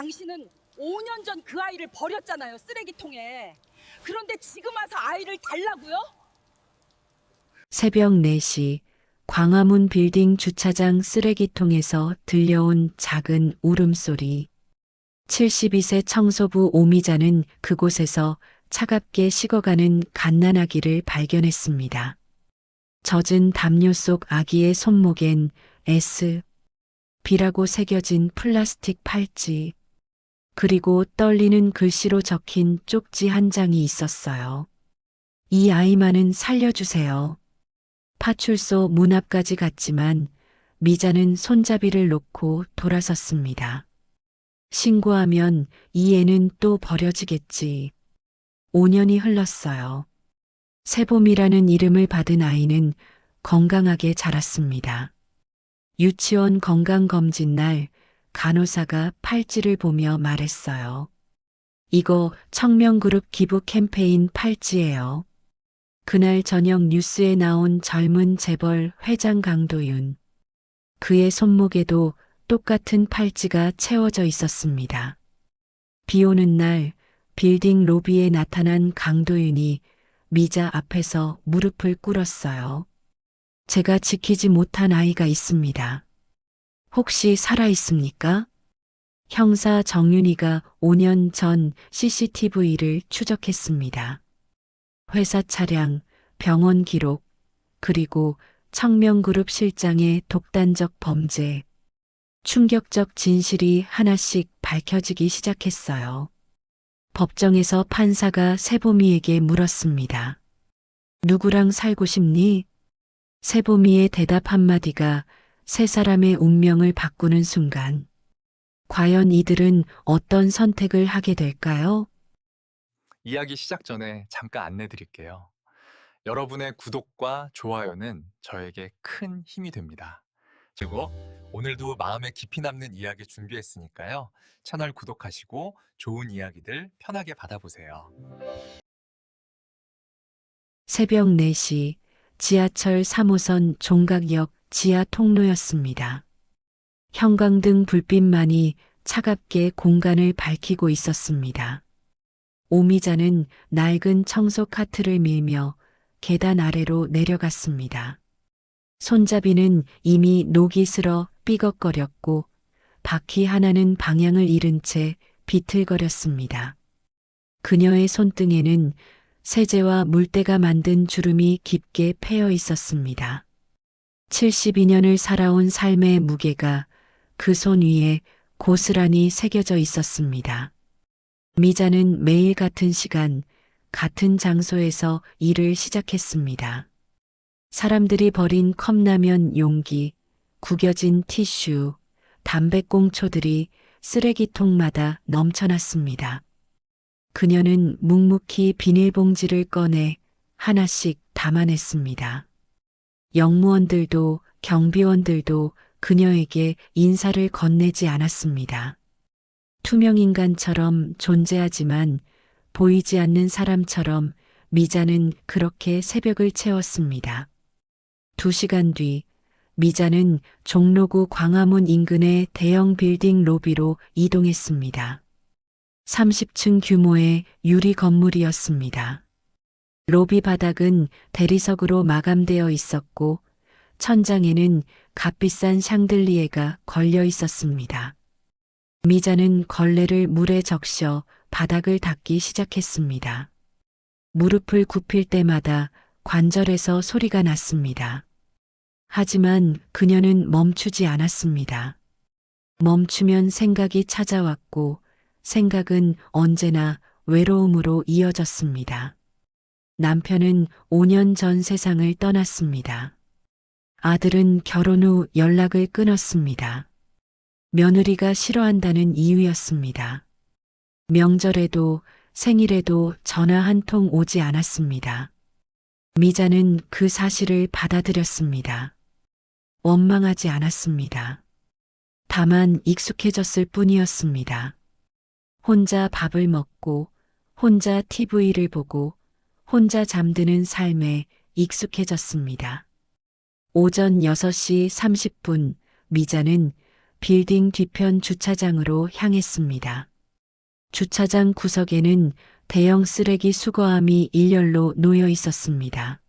당신은 5년 전 그 아이를 버렸잖아요, 쓰레기통에. 그런데 지금 와서 아이를 달라고요? 새벽 4시 광화문 빌딩 주차장 쓰레기통에서 들려온 작은 울음소리. 72세 청소부 오미자는 그곳에서 차갑게 식어가는 갓난아기를 발견했습니다. 젖은 담요 속 아기의 손목엔 S, B라고 새겨진 플라스틱 팔찌, 그리고 떨리는 글씨로 적힌 쪽지 한 장이 있었어요. 이 아이만은 살려주세요. 파출소 문 앞까지 갔지만 미자는 손잡이를 놓고 돌아섰습니다. 신고하면 이 애는 또 버려지겠지. 5년이 흘렀어요. 세봄이라는 이름을 받은 아이는 건강하게 자랐습니다. 유치원 건강검진 날 간호사가 팔찌를 보며 말했어요. 이거 청명그룹 기부 캠페인 팔찌예요. 그날 저녁 뉴스에 나온 젊은 재벌 회장 강도윤. 그의 손목에도 똑같은 팔찌가 채워져 있었습니다. 비 오는 날 빌딩 로비에 나타난 강도윤이 미자 앞에서 무릎을 꿇었어요. 제가 지키지 못한 아이가 있습니다. 혹시 살아 있습니까? 형사 정윤이가 5년 전 CCTV를 추적했습니다. 회사 차량, 병원 기록, 그리고 청명그룹 실장의 독단적 범죄, 충격적 진실이 하나씩 밝혀지기 시작했어요. 법정에서 판사가 세보미에게 물었습니다. 누구랑 살고 싶니? 세보미의 대답 한마디가 세 사람의 운명을 바꾸는 순간, 과연 이들은 어떤 선택을 하게 될까요? 이야기 시작 전에 잠깐 안내 드릴게요. 여러분의 구독과 좋아요는 저에게 큰 힘이 됩니다. 그리고 오늘도 마음에 깊이 남는 이야기 준비했으니까요. 채널 구독하시고 좋은 이야기들 편하게 받아보세요. 새벽 4시 지하철 3호선 종각역 지하 통로였습니다. 형광등 불빛만이 차갑게 공간을 밝히고 있었습니다. 오미자는 낡은 청소 카트를 밀며 계단 아래로 내려갔습니다. 손잡이는 이미 녹이 슬어 삐걱거렸고 바퀴 하나는 방향을 잃은 채 비틀거렸습니다. 그녀의 손등에는 세제와 물때가 만든 주름이 깊게 패여 있었습니다. 72년을 살아온 삶의 무게가 그 손 위에 고스란히 새겨져 있었습니다. 미자는 매일 같은 시간, 같은 장소에서 일을 시작했습니다. 사람들이 버린 컵라면 용기, 구겨진 티슈, 담배꽁초들이 쓰레기통마다 넘쳐났습니다. 그녀는 묵묵히 비닐봉지를 꺼내 하나씩 담아냈습니다. 영무원들도 경비원들도 그녀에게 인사를 건네지 않았습니다. 투명인간처럼 존재하지만 보이지 않는 사람처럼 미자는 그렇게 새벽을 채웠습니다. 2시간 뒤 미자는 종로구 광화문 인근의 대형 빌딩 로비로 이동했습니다. 30층 규모의 유리 건물이었습니다. 로비 바닥은 대리석으로 마감되어 있었고 천장에는 값비싼 샹들리에가 걸려 있었습니다. 미자는 걸레를 물에 적셔 바닥을 닦기 시작했습니다. 무릎을 굽힐 때마다 관절에서 소리가 났습니다. 하지만 그녀는 멈추지 않았습니다. 멈추면 생각이 찾아왔고 생각은 언제나 외로움으로 이어졌습니다. 남편은 5년 전 세상을 떠났습니다. 아들은 결혼 후 연락을 끊었습니다. 며느리가 싫어한다는 이유였습니다. 명절에도 생일에도 전화 한 통 오지 않았습니다. 미자는 그 사실을 받아들였습니다. 원망하지 않았습니다. 다만 익숙해졌을 뿐이었습니다. 혼자 밥을 먹고, 혼자 TV를 보고, 혼자 잠드는 삶에 익숙해졌습니다. 오전 6시 30분 미자는 빌딩 뒤편 주차장으로 향했습니다. 주차장 구석에는 대형 쓰레기 수거함이 일렬로 놓여 있었습니다.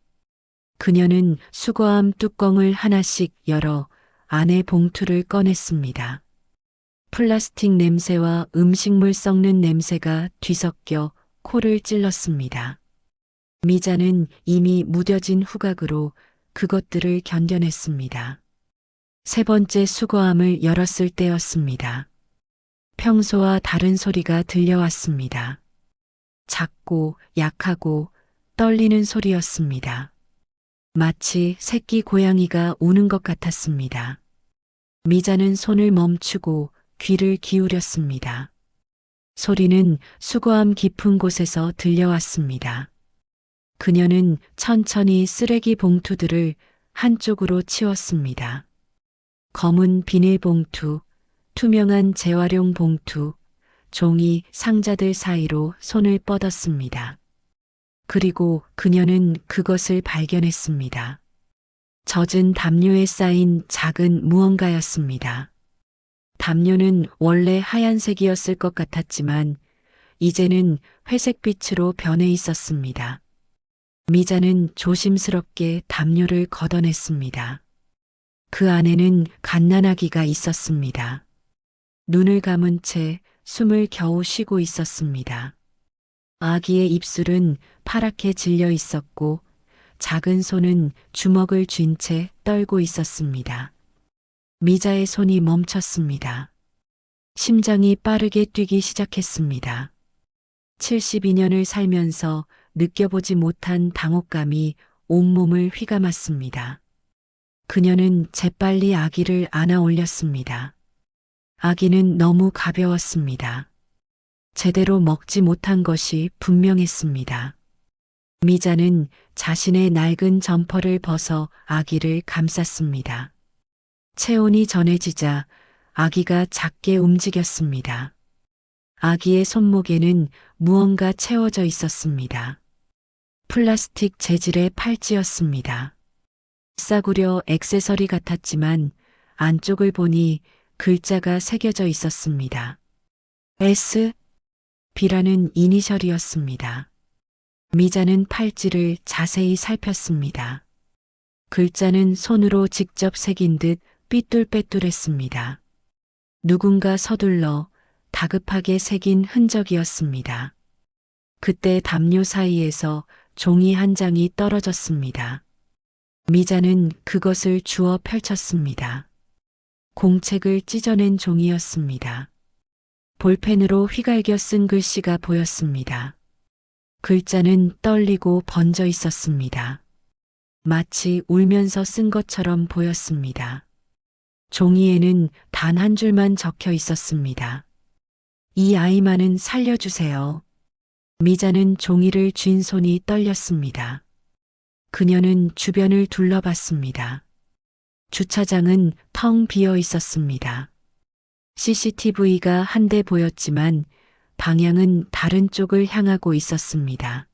그녀는 수거함 뚜껑을 하나씩 열어 안에 봉투를 꺼냈습니다. 플라스틱 냄새와 음식물 썩는 냄새가 뒤섞여 코를 찔렀습니다. 미자는 이미 무뎌진 후각으로 그것들을 견뎌냈습니다. 세 번째 수거함을 열었을 때였습니다. 평소와 다른 소리가 들려왔습니다. 작고 약하고 떨리는 소리였습니다. 마치 새끼 고양이가 우는 것 같았습니다. 미자는 손을 멈추고 귀를 기울였습니다. 소리는 수거함 깊은 곳에서 들려왔습니다. 그녀는 천천히 쓰레기 봉투들을 한쪽으로 치웠습니다. 검은 비닐봉투, 투명한 재활용 봉투, 종이 상자들 사이로 손을 뻗었습니다. 그리고 그녀는 그것을 발견했습니다. 젖은 담요에 쌓인 작은 무언가였습니다. 담요는 원래 하얀색이었을 것 같았지만 이제는 회색빛으로 변해 있었습니다. 미자는 조심스럽게 담요를 걷어냈습니다. 그 안에는 갓난아기가 있었습니다. 눈을 감은 채 숨을 겨우 쉬고 있었습니다. 아기의 입술은 파랗게 질려 있었고 작은 손은 주먹을 쥔 채 떨고 있었습니다. 미자의 손이 멈췄습니다. 심장이 빠르게 뛰기 시작했습니다. 72년을 살면서 느껴보지 못한 당혹감이 온몸을 휘감았습니다. 그녀는 재빨리 아기를 안아 올렸습니다. 아기는 너무 가벼웠습니다. 제대로 먹지 못한 것이 분명했습니다. 미자는 자신의 낡은 점퍼를 벗어 아기를 감쌌습니다. 체온이 전해지자 아기가 작게 움직였습니다. 아기의 손목에는 무언가 채워져 있었습니다. 플라스틱 재질의 팔찌였습니다. 싸구려 액세서리 같았지만 안쪽을 보니 글자가 새겨져 있었습니다. S, B라는 이니셜이었습니다. 미자는 팔찌를 자세히 살폈습니다. 글자는 손으로 직접 새긴 듯 삐뚤빼뚤했습니다. 누군가 서둘러 다급하게 새긴 흔적이었습니다. 그때 담요 사이에서 종이 한 장이 떨어졌습니다. 미자는 그것을 주워 펼쳤습니다. 공책을 찢어낸 종이였습니다. 볼펜으로 휘갈겨 쓴 글씨가 보였습니다. 글자는 떨리고 번져 있었습니다. 마치 울면서 쓴 것처럼 보였습니다. 종이에는 단 한 줄만 적혀 있었습니다. 이 아이만은 살려주세요. 미자는 종이를 쥔 손이 떨렸습니다. 그녀는 주변을 둘러봤습니다. 주차장은 텅 비어 있었습니다. CCTV가 한 대 보였지만 방향은 다른 쪽을 향하고 있었습니다.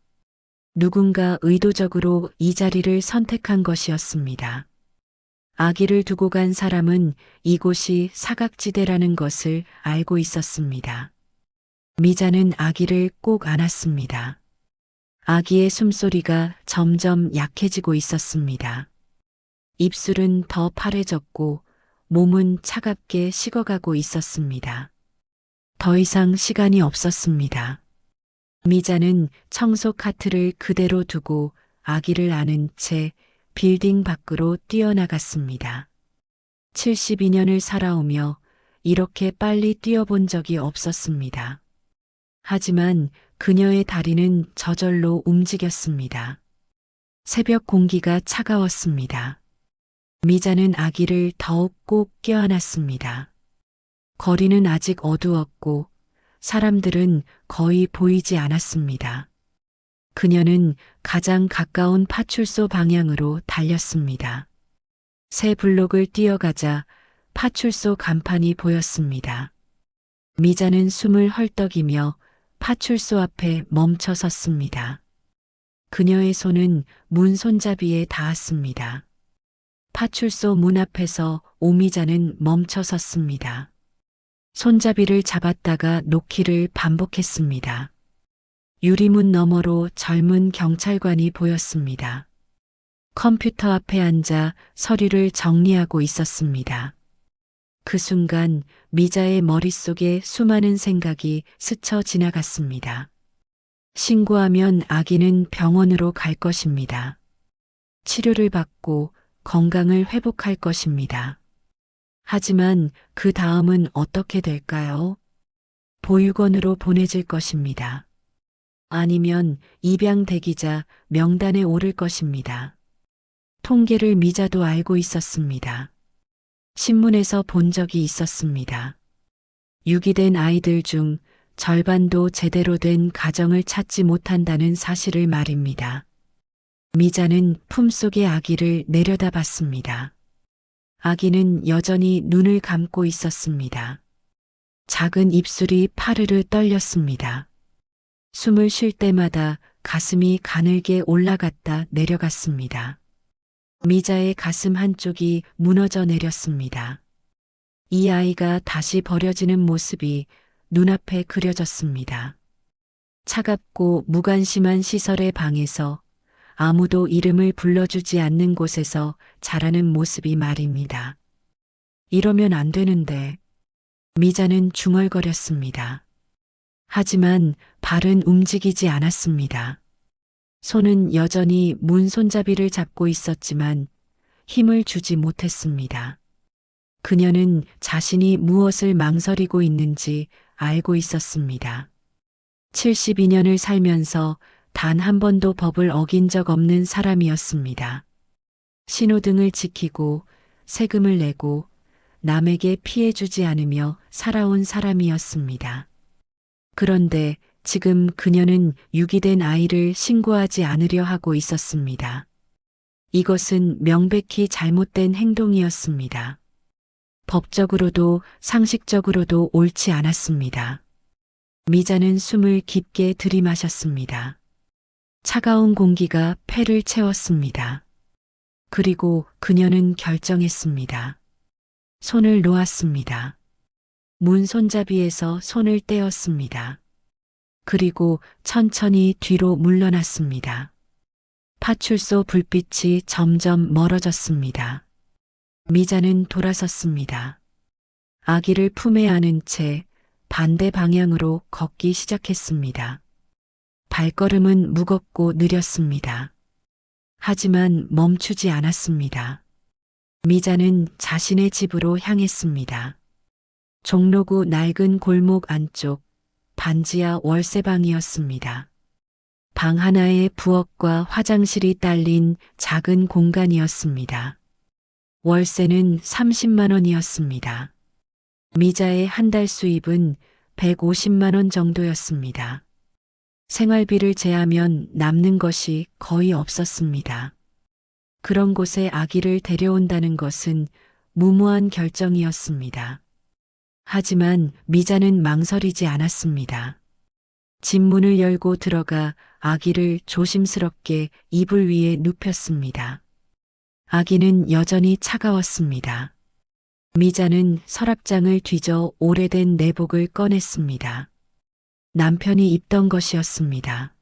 누군가 의도적으로 이 자리를 선택한 것이었습니다. 아기를 두고 간 사람은 이곳이 사각지대라는 것을 알고 있었습니다. 미자는 아기를 꼭 안았습니다. 아기의 숨소리가 점점 약해지고 있었습니다. 입술은 더 파래졌고 몸은 차갑게 식어가고 있었습니다. 더 이상 시간이 없었습니다. 미자는 청소 카트를 그대로 두고 아기를 안은 채 빌딩 밖으로 뛰어나갔습니다. 72년을 살아오며 이렇게 빨리 뛰어본 적이 없었습니다. 하지만 그녀의 다리는 저절로 움직였습니다. 새벽 공기가 차가웠습니다. 미자는 아기를 더욱 꼭 껴안았습니다. 거리는 아직 어두웠고 사람들은 거의 보이지 않았습니다. 그녀는 가장 가까운 파출소 방향으로 달렸습니다. 새 블록을 뛰어가자 파출소 간판이 보였습니다. 미자는 숨을 헐떡이며 파출소 앞에 멈춰 섰습니다. 그녀의 손은 문 손잡이에 닿았습니다. 파출소 문 앞에서 오미자는 멈춰 섰습니다. 손잡이를 잡았다가 놓기를 반복했습니다. 유리문 너머로 젊은 경찰관이 보였습니다. 컴퓨터 앞에 앉아 서류를 정리하고 있었습니다. 그 순간 미자의 머릿속에 수많은 생각이 스쳐 지나갔습니다. 신고하면 아기는 병원으로 갈 것입니다. 치료를 받고 건강을 회복할 것입니다. 하지만 그 다음은 어떻게 될까요? 보육원으로 보내질 것입니다. 아니면 입양 대기자 명단에 오를 것입니다. 통계를 미자도 알고 있었습니다. 신문에서 본 적이 있었습니다. 유기된 아이들 중 절반도 제대로 된 가정을 찾지 못한다는 사실을 말입니다. 미자는 품속의 아기를 내려다봤습니다. 아기는 여전히 눈을 감고 있었습니다. 작은 입술이 파르르 떨렸습니다. 숨을 쉴 때마다 가슴이 가늘게 올라갔다 내려갔습니다. 미자의 가슴 한쪽이 무너져 내렸습니다. 이 아이가 다시 버려지는 모습이 눈앞에 그려졌습니다. 차갑고 무관심한 시설의 방에서 아무도 이름을 불러주지 않는 곳에서 자라는 모습이 말입니다. 이러면 안 되는데. 미자는 중얼거렸습니다. 하지만 발은 움직이지 않았습니다. 손은 여전히 문 손잡이를 잡고 있었지만 힘을 주지 못했습니다. 그녀는 자신이 무엇을 망설이고 있는지 알고 있었습니다. 72년을 살면서 단 한 번도 법을 어긴 적 없는 사람이었습니다. 신호등을 지키고 세금을 내고 남에게 피해 주지 않으며 살아온 사람이었습니다. 그런데 지금 그녀는 유기된 아이를 신고하지 않으려 하고 있었습니다. 이것은 명백히 잘못된 행동이었습니다. 법적으로도 상식적으로도 옳지 않았습니다. 미자는 숨을 깊게 들이마셨습니다. 차가운 공기가 폐를 채웠습니다. 그리고 그녀는 결정했습니다. 손을 놓았습니다. 문 손잡이에서 손을 떼었습니다. 그리고 천천히 뒤로 물러났습니다. 파출소 불빛이 점점 멀어졌습니다. 미자는 돌아섰습니다. 아기를 품에 안은 채 반대 방향으로 걷기 시작했습니다. 발걸음은 무겁고 느렸습니다. 하지만 멈추지 않았습니다. 미자는 자신의 집으로 향했습니다. 종로구 낡은 골목 안쪽 반지하 월세방이었습니다. 방 하나에 부엌과 화장실이 딸린 작은 공간이었습니다. 월세는 30만 원이었습니다. 미자의 한 달 수입은 150만 원 정도였습니다. 생활비를 제하면 남는 것이 거의 없었습니다. 그런 곳에 아기를 데려온다는 것은 무모한 결정이었습니다. 하지만 미자는 망설이지 않았습니다. 집 문을 열고 들어가 아기를 조심스럽게 이불 위에 눕혔습니다. 아기는 여전히 차가웠습니다. 미자는 서랍장을 뒤져 오래된 내복을 꺼냈습니다. 남편이 입던 것이었습니다.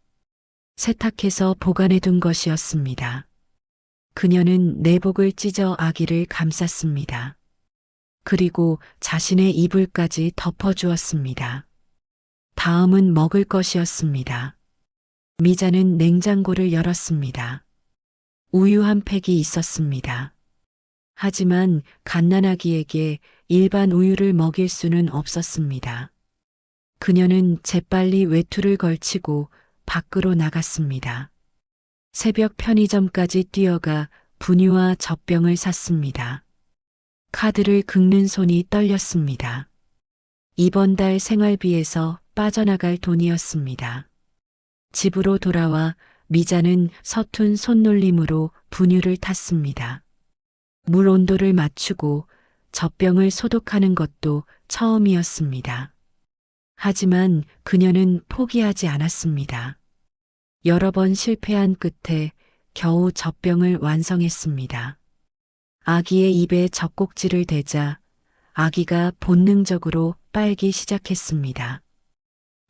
세탁해서 보관해둔 것이었습니다. 그녀는 내복을 찢어 아기를 감쌌습니다. 그리고 자신의 이불까지 덮어주었습니다. 다음은 먹을 것이었습니다. 미자는 냉장고를 열었습니다. 우유 한 팩이 있었습니다. 하지만 갓난아기에게 일반 우유를 먹일 수는 없었습니다. 그녀는 재빨리 외투를 걸치고 밖으로 나갔습니다. 새벽 편의점까지 뛰어가 분유와 젖병을 샀습니다. 카드를 긁는 손이 떨렸습니다. 이번 달 생활비에서 빠져나갈 돈이었습니다. 집으로 돌아와 미자는 서툰 손놀림으로 분유를 탔습니다. 물 온도를 맞추고 젖병을 소독하는 것도 처음이었습니다. 하지만 그녀는 포기하지 않았습니다. 여러 번 실패한 끝에 겨우 젖병을 완성했습니다. 아기의 입에 젖꼭지를 대자 아기가 본능적으로 빨기 시작했습니다.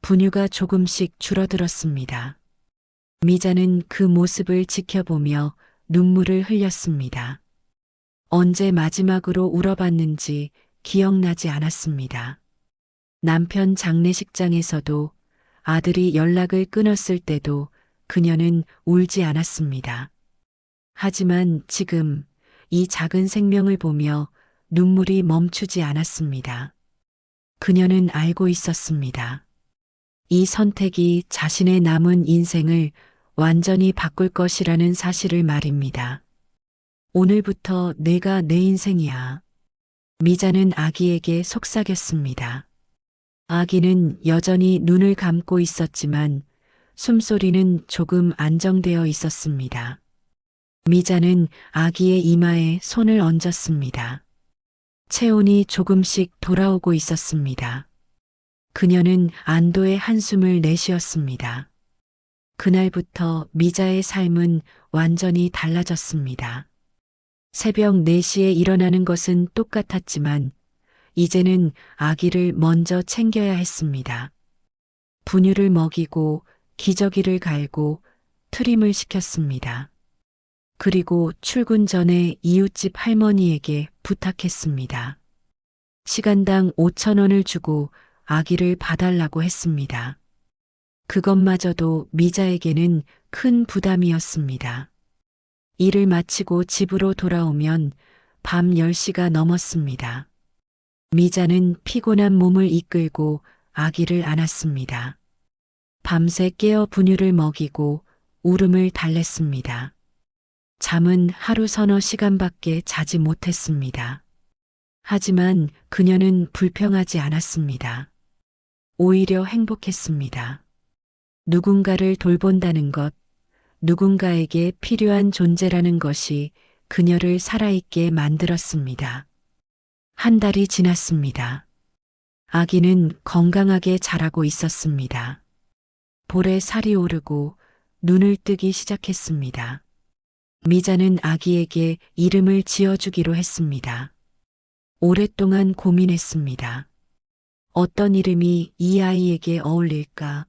분유가 조금씩 줄어들었습니다. 미자는 그 모습을 지켜보며 눈물을 흘렸습니다. 언제 마지막으로 울어봤는지 기억나지 않았습니다. 남편 장례식장에서도 아들이 연락을 끊었을 때도 그녀는 울지 않았습니다. 하지만 지금 이 작은 생명을 보며 눈물이 멈추지 않았습니다. 그녀는 알고 있었습니다. 이 선택이 자신의 남은 인생을 완전히 바꿀 것이라는 사실을 말입니다. 오늘부터 내가 내 인생이야. 미자는 아기에게 속삭였습니다. 아기는 여전히 눈을 감고 있었지만 숨소리는 조금 안정되어 있었습니다. 미자는 아기의 이마에 손을 얹었습니다. 체온이 조금씩 돌아오고 있었습니다. 그녀는 안도의 한숨을 내쉬었습니다. 그날부터 미자의 삶은 완전히 달라졌습니다. 새벽 4시에 일어나는 것은 똑같았지만 이제는 아기를 먼저 챙겨야 했습니다. 분유를 먹이고 기저귀를 갈고 트림을 시켰습니다. 그리고 출근 전에 이웃집 할머니에게 부탁했습니다. 시간당 5,000원을 주고 아기를 봐달라고 했습니다. 그것마저도 미자에게는 큰 부담이었습니다. 일을 마치고 집으로 돌아오면 밤 10시가 넘었습니다. 미자는 피곤한 몸을 이끌고 아기를 안았습니다. 밤새 깨어 분유를 먹이고 울음을 달랬습니다. 잠은 하루 서너 시간밖에 자지 못했습니다. 하지만 그녀는 불평하지 않았습니다. 오히려 행복했습니다. 누군가를 돌본다는 것, 누군가에게 필요한 존재라는 것이 그녀를 살아있게 만들었습니다. 한 달이 지났습니다. 아기는 건강하게 자라고 있었습니다. 볼에 살이 오르고 눈을 뜨기 시작했습니다. 미자는 아기에게 이름을 지어주기로 했습니다. 오랫동안 고민했습니다. 어떤 이름이 이 아이에게 어울릴까?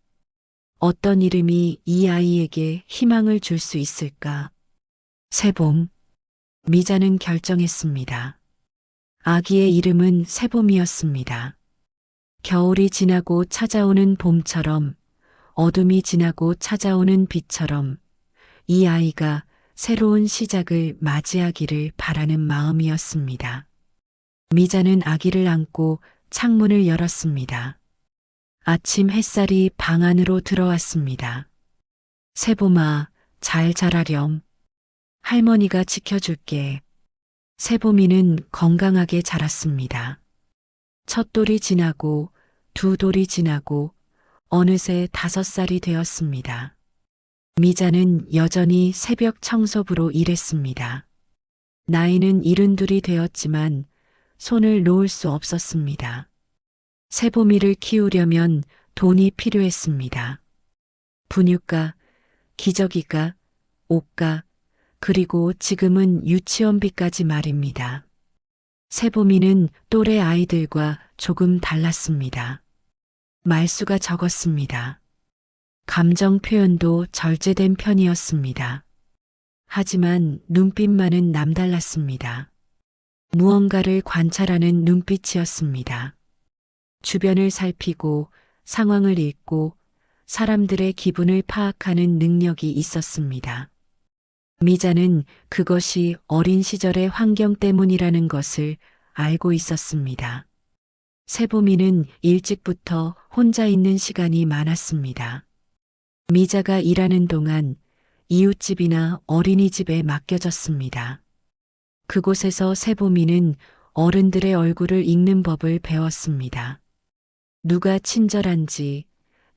어떤 이름이 이 아이에게 희망을 줄 수 있을까? 새봄. 미자는 결정했습니다. 아기의 이름은 새봄이었습니다. 겨울이 지나고 찾아오는 봄처럼, 어둠이 지나고 찾아오는 빛처럼 이 아이가 새로운 시작을 맞이하기를 바라는 마음이었습니다. 미자는 아기를 안고 창문을 열었습니다. 아침 햇살이 방 안으로 들어왔습니다. 새봄아, 잘 자라렴. 할머니가 지켜줄게. 새봄이는 건강하게 자랐습니다. 첫 돌이 지나고 두 돌이 지나고 어느새 5살이 되었습니다. 미자는 여전히 새벽 청소부로 일했습니다. 나이는 72이 되었지만 손을 놓을 수 없었습니다. 새봄이를 키우려면 돈이 필요했습니다. 분유가, 기저귀가, 옷가, 그리고 지금은 유치원비까지 말입니다. 새봄이는 또래 아이들과 조금 달랐습니다. 말수가 적었습니다. 감정 표현도 절제된 편이었습니다. 하지만 눈빛만은 남달랐습니다. 무언가를 관찰하는 눈빛이었습니다. 주변을 살피고 상황을 읽고 사람들의 기분을 파악하는 능력이 있었습니다. 미자는 그것이 어린 시절의 환경 때문이라는 것을 알고 있었습니다. 새봄이는 일찍부터 혼자 있는 시간이 많았습니다. 미자가 일하는 동안 이웃집이나 어린이집에 맡겨졌습니다. 그곳에서 새봄이는 어른들의 얼굴을 읽는 법을 배웠습니다. 누가 친절한지,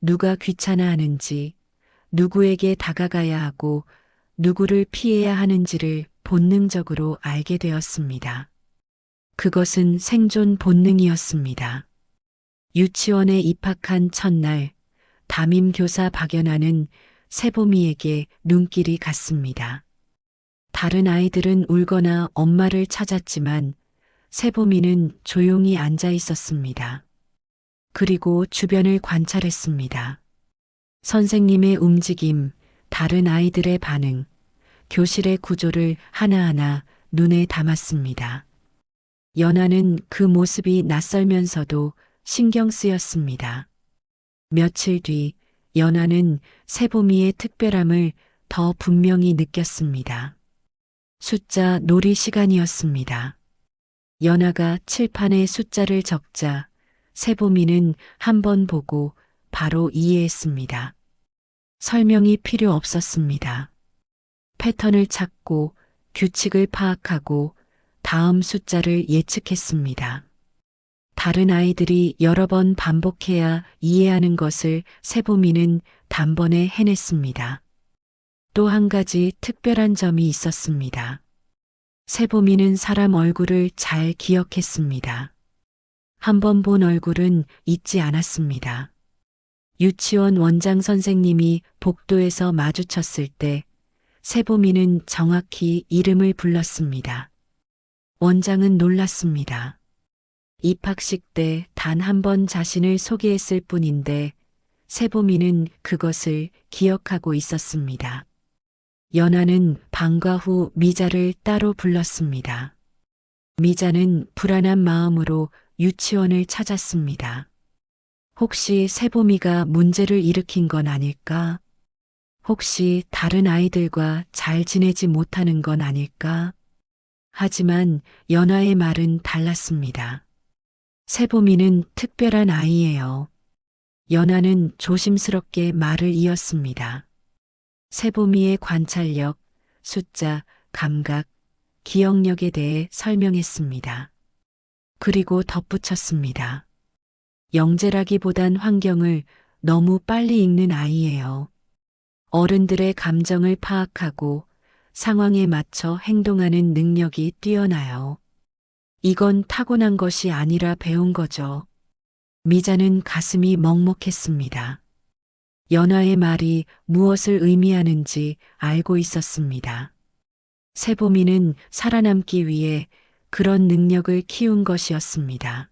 누가 귀찮아하는지, 누구에게 다가가야 하고 누구를 피해야 하는지를 본능적으로 알게 되었습니다. 그것은 생존 본능이었습니다. 유치원에 입학한 첫날, 담임 교사 박연아는 새봄이에게 눈길이 갔습니다. 다른 아이들은 울거나 엄마를 찾았지만 세보미는 조용히 앉아 있었습니다. 그리고 주변을 관찰했습니다. 선생님의 움직임, 다른 아이들의 반응, 교실의 구조를 하나하나 눈에 담았습니다. 연아는 그 모습이 낯설면서도 신경 쓰였습니다. 며칠 뒤 연아는 세보미의 특별함을 더 분명히 느꼈습니다. 숫자 놀이 시간이었습니다. 연아가 칠판에 숫자를 적자 세보미는 한 번 보고 바로 이해했습니다. 설명이 필요 없었습니다. 패턴을 찾고 규칙을 파악하고 다음 숫자를 예측했습니다. 다른 아이들이 여러 번 반복해야 이해하는 것을 세보미는 단번에 해냈습니다. 또 한 가지 특별한 점이 있었습니다. 세보미는 사람 얼굴을 잘 기억했습니다. 한 번 본 얼굴은 잊지 않았습니다. 유치원 원장 선생님이 복도에서 마주쳤을 때 세보미는 정확히 이름을 불렀습니다. 원장은 놀랐습니다. 입학식 때 단 한 번 자신을 소개했을 뿐인데 세보미는 그것을 기억하고 있었습니다. 연아는 방과 후 미자를 따로 불렀습니다. 미자는 불안한 마음으로 유치원을 찾았습니다. 혹시 세보미가 문제를 일으킨 건 아닐까? 혹시 다른 아이들과 잘 지내지 못하는 건 아닐까? 하지만 연아의 말은 달랐습니다. 세보미는 특별한 아이예요. 연아는 조심스럽게 말을 이었습니다. 세보미의 관찰력, 숫자, 감각, 기억력에 대해 설명했습니다. 그리고 덧붙였습니다. 영재라기보단 환경을 너무 빨리 읽는 아이예요. 어른들의 감정을 파악하고 상황에 맞춰 행동하는 능력이 뛰어나요. 이건 타고난 것이 아니라 배운 거죠. 미자는 가슴이 먹먹했습니다. 연아의 말이 무엇을 의미하는지 알고 있었습니다. 세보미는 살아남기 위해 그런 능력을 키운 것이었습니다.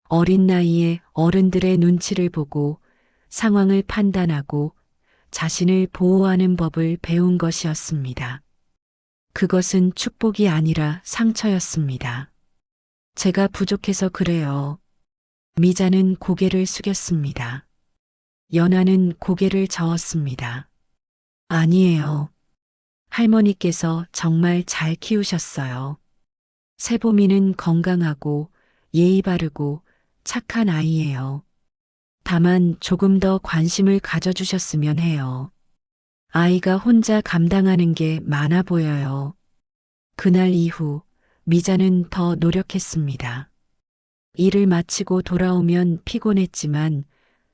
어린 나이에 어른들의 눈치를 보고 상황을 판단하고 자신을 보호하는 법을 배운 것이었습니다. 그것은 축복이 아니라 상처였습니다. 제가 부족해서 그래요. 미자는 고개를 숙였습니다. 연아는 고개를 저었습니다. 아니에요. 할머니께서 정말 잘 키우셨어요. 세보미는 건강하고 예의 바르고 착한 아이예요. 다만 조금 더 관심을 가져주셨으면 해요. 아이가 혼자 감당하는 게 많아 보여요. 그날 이후 미자는 더 노력했습니다. 일을 마치고 돌아오면 피곤했지만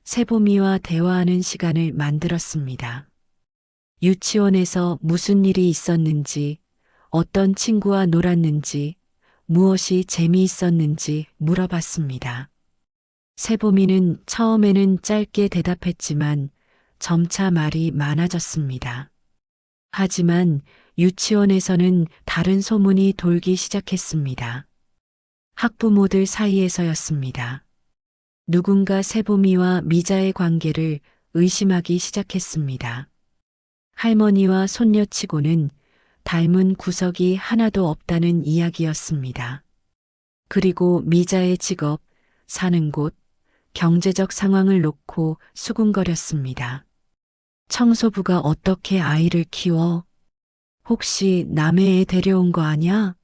세보미와 대화하는 시간을 만들었습니다. 유치원에서 무슨 일이 있었는지, 어떤 친구와 놀았는지, 무엇이 재미있었는지 물어봤습니다. 세보미는 처음에는 짧게 대답했지만 점차 말이 많아졌습니다. 하지만 유치원에서는 다른 소문이 돌기 시작했습니다. 학부모들 사이에서였습니다. 누군가 세보미와 미자의 관계를 의심하기 시작했습니다. 할머니와 손녀치고는 닮은 구석이 하나도 없다는 이야기였습니다. 그리고 미자의 직업, 사는 곳, 경제적 상황을 놓고 수군거렸습니다. 청소부가 어떻게 아이를 키워? 혹시 남의 애 데려온 거 아냐?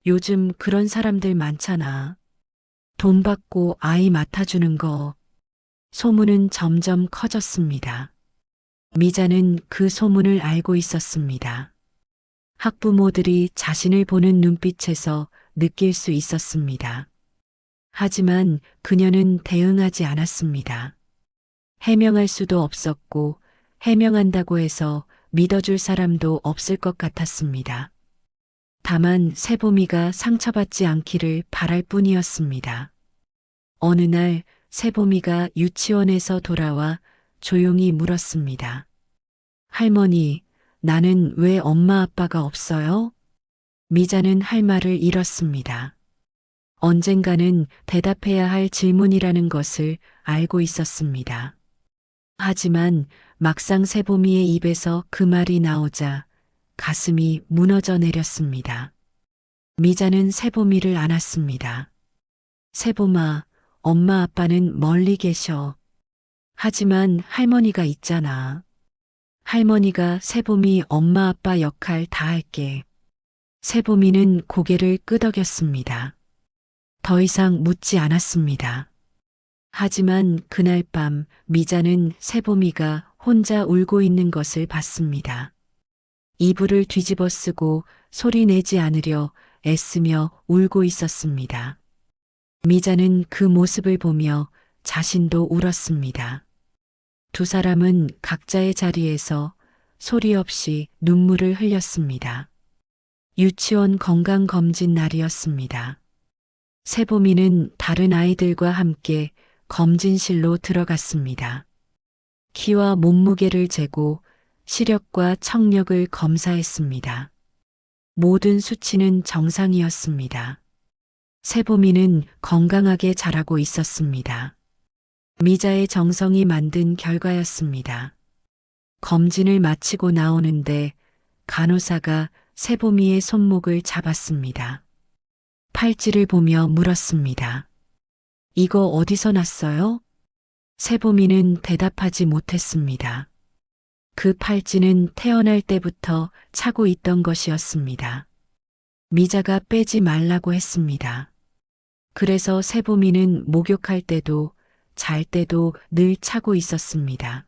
요즘 그런 사람들 많잖아. 돈 받고 아이 맡아주는 거. 소문은 점점 커졌습니다. 미자는 그 소문을 알고 있었습니다. 학부모들이 자신을 보는 눈빛에서 느낄 수 있었습니다. 하지만 그녀는 대응하지 않았습니다. 해명할 수도 없었고 해명한다고 해서 믿어줄 사람도 없을 것 같았습니다. 다만 세보미가 상처받지 않기를 바랄 뿐이었습니다. 어느 날 세보미가 유치원에서 돌아와 조용히 물었습니다. 할머니, 나는 왜 엄마 아빠가 없어요? 미자는 할 말을 잃었습니다. 언젠가는 대답해야 할 질문이라는 것을 알고 있었습니다. 하지만 막상 세보미의 입에서 그 말이 나오자 가슴이 무너져 내렸습니다. 미자는 세보미를 안았습니다. 세보마, 엄마 아빠는 멀리 계셔. 하지만 할머니가 있잖아. 할머니가 세보미 엄마 아빠 역할 다 할게. 세보미는 고개를 끄덕였습니다. 더 이상 묻지 않았습니다. 하지만 그날 밤 미자는 세보미가 혼자 울고 있는 것을 봤습니다. 이불을 뒤집어 쓰고 소리 내지 않으려 애쓰며 울고 있었습니다. 미자는 그 모습을 보며 자신도 울었습니다. 두 사람은 각자의 자리에서 소리 없이 눈물을 흘렸습니다. 유치원 건강검진 날이었습니다. 세보미는 다른 아이들과 함께 검진실로 들어갔습니다. 키와 몸무게를 재고 시력과 청력을 검사했습니다. 모든 수치는 정상이었습니다. 세보미는 건강하게 자라고 있었습니다. 미자의 정성이 만든 결과였습니다. 검진을 마치고 나오는데 간호사가 세보미의 손목을 잡았습니다. 팔찌를 보며 물었습니다. 이거 어디서 났어요? 세보미는 대답하지 못했습니다. 그 팔찌는 태어날 때부터 차고 있던 것이었습니다. 미자가 빼지 말라고 했습니다. 그래서 세보미는 목욕할 때도 잘 때도 늘 차고 있었습니다.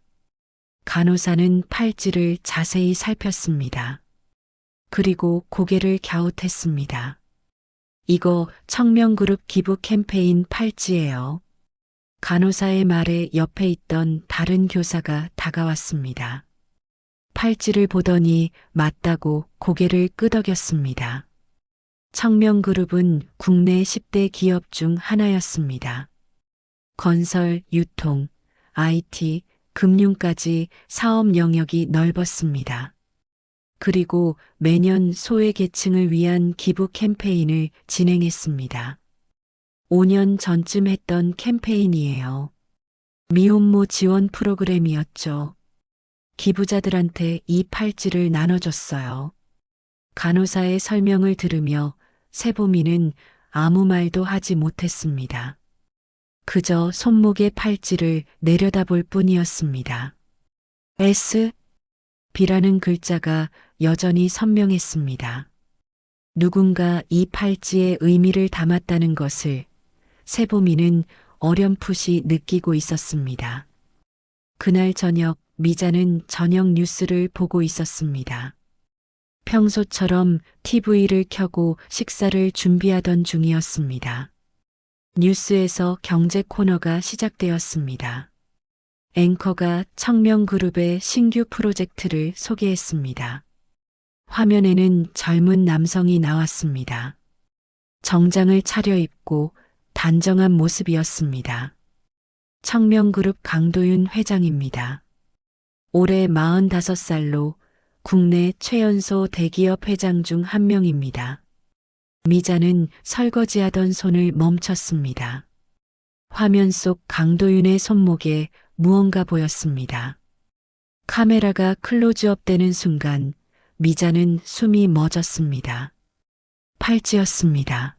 간호사는 팔찌를 자세히 살폈습니다. 그리고 고개를 갸웃했습니다. 이거 청명그룹 기부 캠페인 팔찌예요. 간호사의 말에 옆에 있던 다른 교사가 다가왔습니다. 팔찌를 보더니 맞다고 고개를 끄덕였습니다. 청명그룹은 국내 10대 기업 중 하나였습니다. 건설, 유통, IT, 금융까지 사업 영역이 넓었습니다. 그리고 매년 소외계층을 위한 기부 캠페인을 진행했습니다. 5년 전쯤 했던 캠페인이에요. 미혼모 지원 프로그램이었죠. 기부자들한테 이 팔찌를 나눠줬어요. 간호사의 설명을 들으며 세보미는 아무 말도 하지 못했습니다. 그저 손목의 팔찌를 내려다볼 뿐이었습니다. S, B라는 글자가 여전히 선명했습니다. 누군가 이 팔찌의 의미를 담았다는 것을 세보미는 어렴풋이 느끼고 있었습니다. 그날 저녁 미자는 저녁 뉴스를 보고 있었습니다. 평소처럼 TV를 켜고 식사를 준비하던 중이었습니다. 뉴스에서 경제 코너가 시작되었습니다. 앵커가 청명그룹의 신규 프로젝트를 소개했습니다. 화면에는 젊은 남성이 나왔습니다. 정장을 차려입고 단정한 모습이었습니다. 청명그룹 강도윤 회장입니다. 올해 45살로 국내 최연소 대기업 회장 중 한 명입니다. 미자는 설거지하던 손을 멈췄습니다. 화면 속 강도윤의 손목에 무언가 보였습니다. 카메라가 클로즈업 되는 순간 미자는 숨이 멎었습니다. 팔찌였습니다.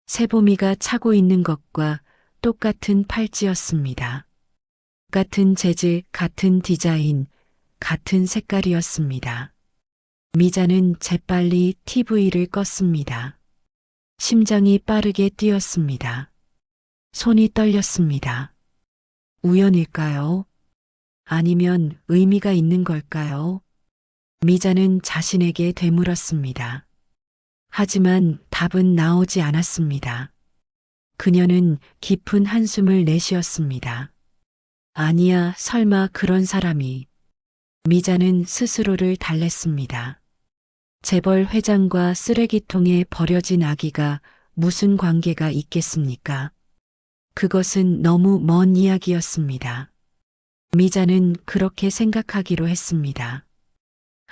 세보미가 차고 있는 것과 똑같은 팔찌였습니다. 같은 재질, 같은 디자인, 같은 색깔이었습니다. 미자는 재빨리 TV를 껐습니다. 심장이 빠르게 뛰었습니다. 손이 떨렸습니다. 우연일까요? 아니면 의미가 있는 걸까요? 미자는 자신에게 되물었습니다. 하지만 답은 나오지 않았습니다. 그녀는 깊은 한숨을 내쉬었습니다. 아니야, 설마 그런 사람이. 미자는 스스로를 달랬습니다. 재벌 회장과 쓰레기통에 버려진 아기가 무슨 관계가 있겠습니까? 그것은 너무 먼 이야기였습니다. 미자는 그렇게 생각하기로 했습니다.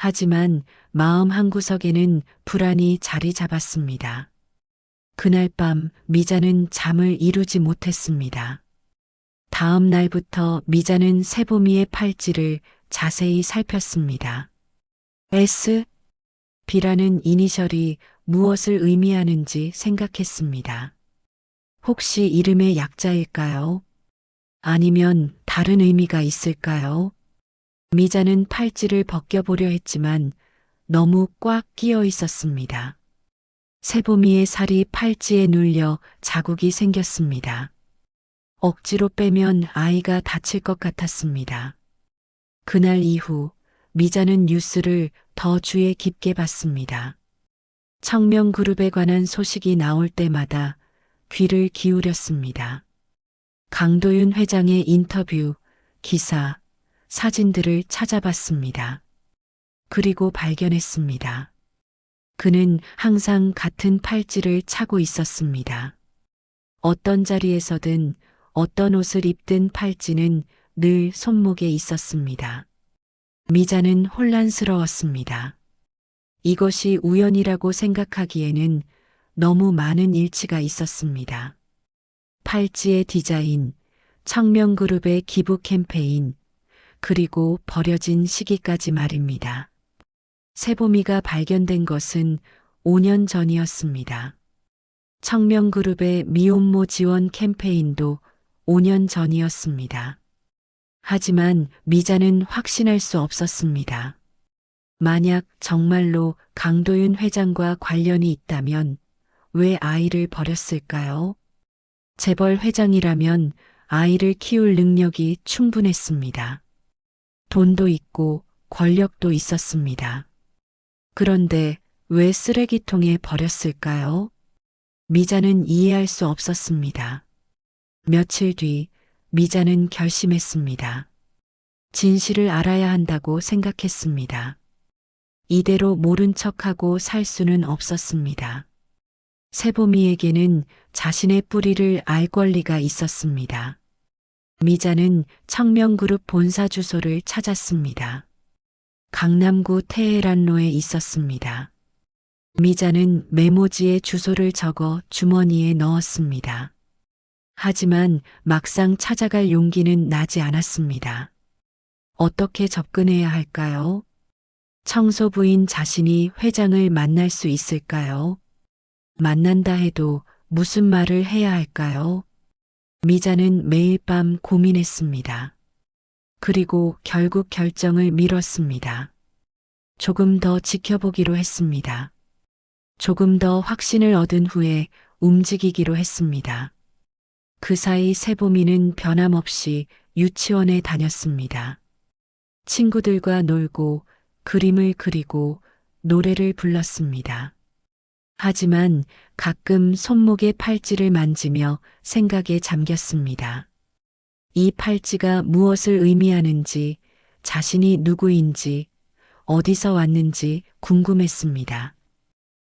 하지만 마음 한구석에는 불안이 자리 잡았습니다. 그날 밤 미자는 잠을 이루지 못했습니다. 다음 날부터 미자는 세보미의 팔찌를 자세히 살폈습니다. S, B라는 이니셜이 무엇을 의미하는지 생각했습니다. 혹시 이름의 약자일까요? 아니면 다른 의미가 있을까요? 미자는 팔찌를 벗겨보려 했지만 너무 꽉 끼어 있었습니다. 세보미의 살이 팔찌에 눌려 자국이 생겼습니다. 억지로 빼면 아이가 다칠 것 같았습니다. 그날 이후 미자는 뉴스를 더 주의 깊게 봤습니다. 청명그룹에 관한 소식이 나올 때마다 귀를 기울였습니다. 강도윤 회장의 인터뷰, 기사, 사진들을 찾아봤습니다. 그리고 발견했습니다. 그는 항상 같은 팔찌를 차고 있었습니다. 어떤 자리에서든 어떤 옷을 입든 팔찌는 늘 손목에 있었습니다. 미자는 혼란스러웠습니다. 이것이 우연이라고 생각하기에는 너무 많은 일치가 있었습니다. 팔찌의 디자인, 청명그룹의 기부 캠페인, 그리고 버려진 시기까지 말입니다. 세보미가 발견된 것은 5년 전이었습니다. 청명그룹의 미혼모 지원 캠페인도 5년 전이었습니다. 하지만 미자는 확신할 수 없었습니다. 만약 정말로 강도윤 회장과 관련이 있다면 왜 아이를 버렸을까요? 재벌 회장이라면 아이를 키울 능력이 충분했습니다. 돈도 있고 권력도 있었습니다. 그런데 왜 쓰레기통에 버렸을까요? 미자는 이해할 수 없었습니다. 며칠 뒤 미자는 결심했습니다. 진실을 알아야 한다고 생각했습니다. 이대로 모른 척하고 살 수는 없었습니다. 세보미에게는 자신의 뿌리를 알 권리가 있었습니다. 미자는 청명그룹 본사 주소를 찾았습니다. 강남구 테헤란로에 있었습니다. 미자는 메모지에 주소를 적어 주머니에 넣었습니다. 하지만 막상 찾아갈 용기는 나지 않았습니다. 어떻게 접근해야 할까요? 청소부인 자신이 회장을 만날 수 있을까요? 만난다 해도 무슨 말을 해야 할까요? 미자는 매일 밤 고민했습니다. 그리고 결국 결정을 미뤘습니다. 조금 더 지켜보기로 했습니다. 조금 더 확신을 얻은 후에 움직이기로 했습니다. 그 사이 세보미는 변함없이 유치원에 다녔습니다. 친구들과 놀고 그림을 그리고 노래를 불렀습니다. 하지만 가끔 손목의 팔찌를 만지며 생각에 잠겼습니다. 이 팔찌가 무엇을 의미하는지, 자신이 누구인지, 어디서 왔는지 궁금했습니다.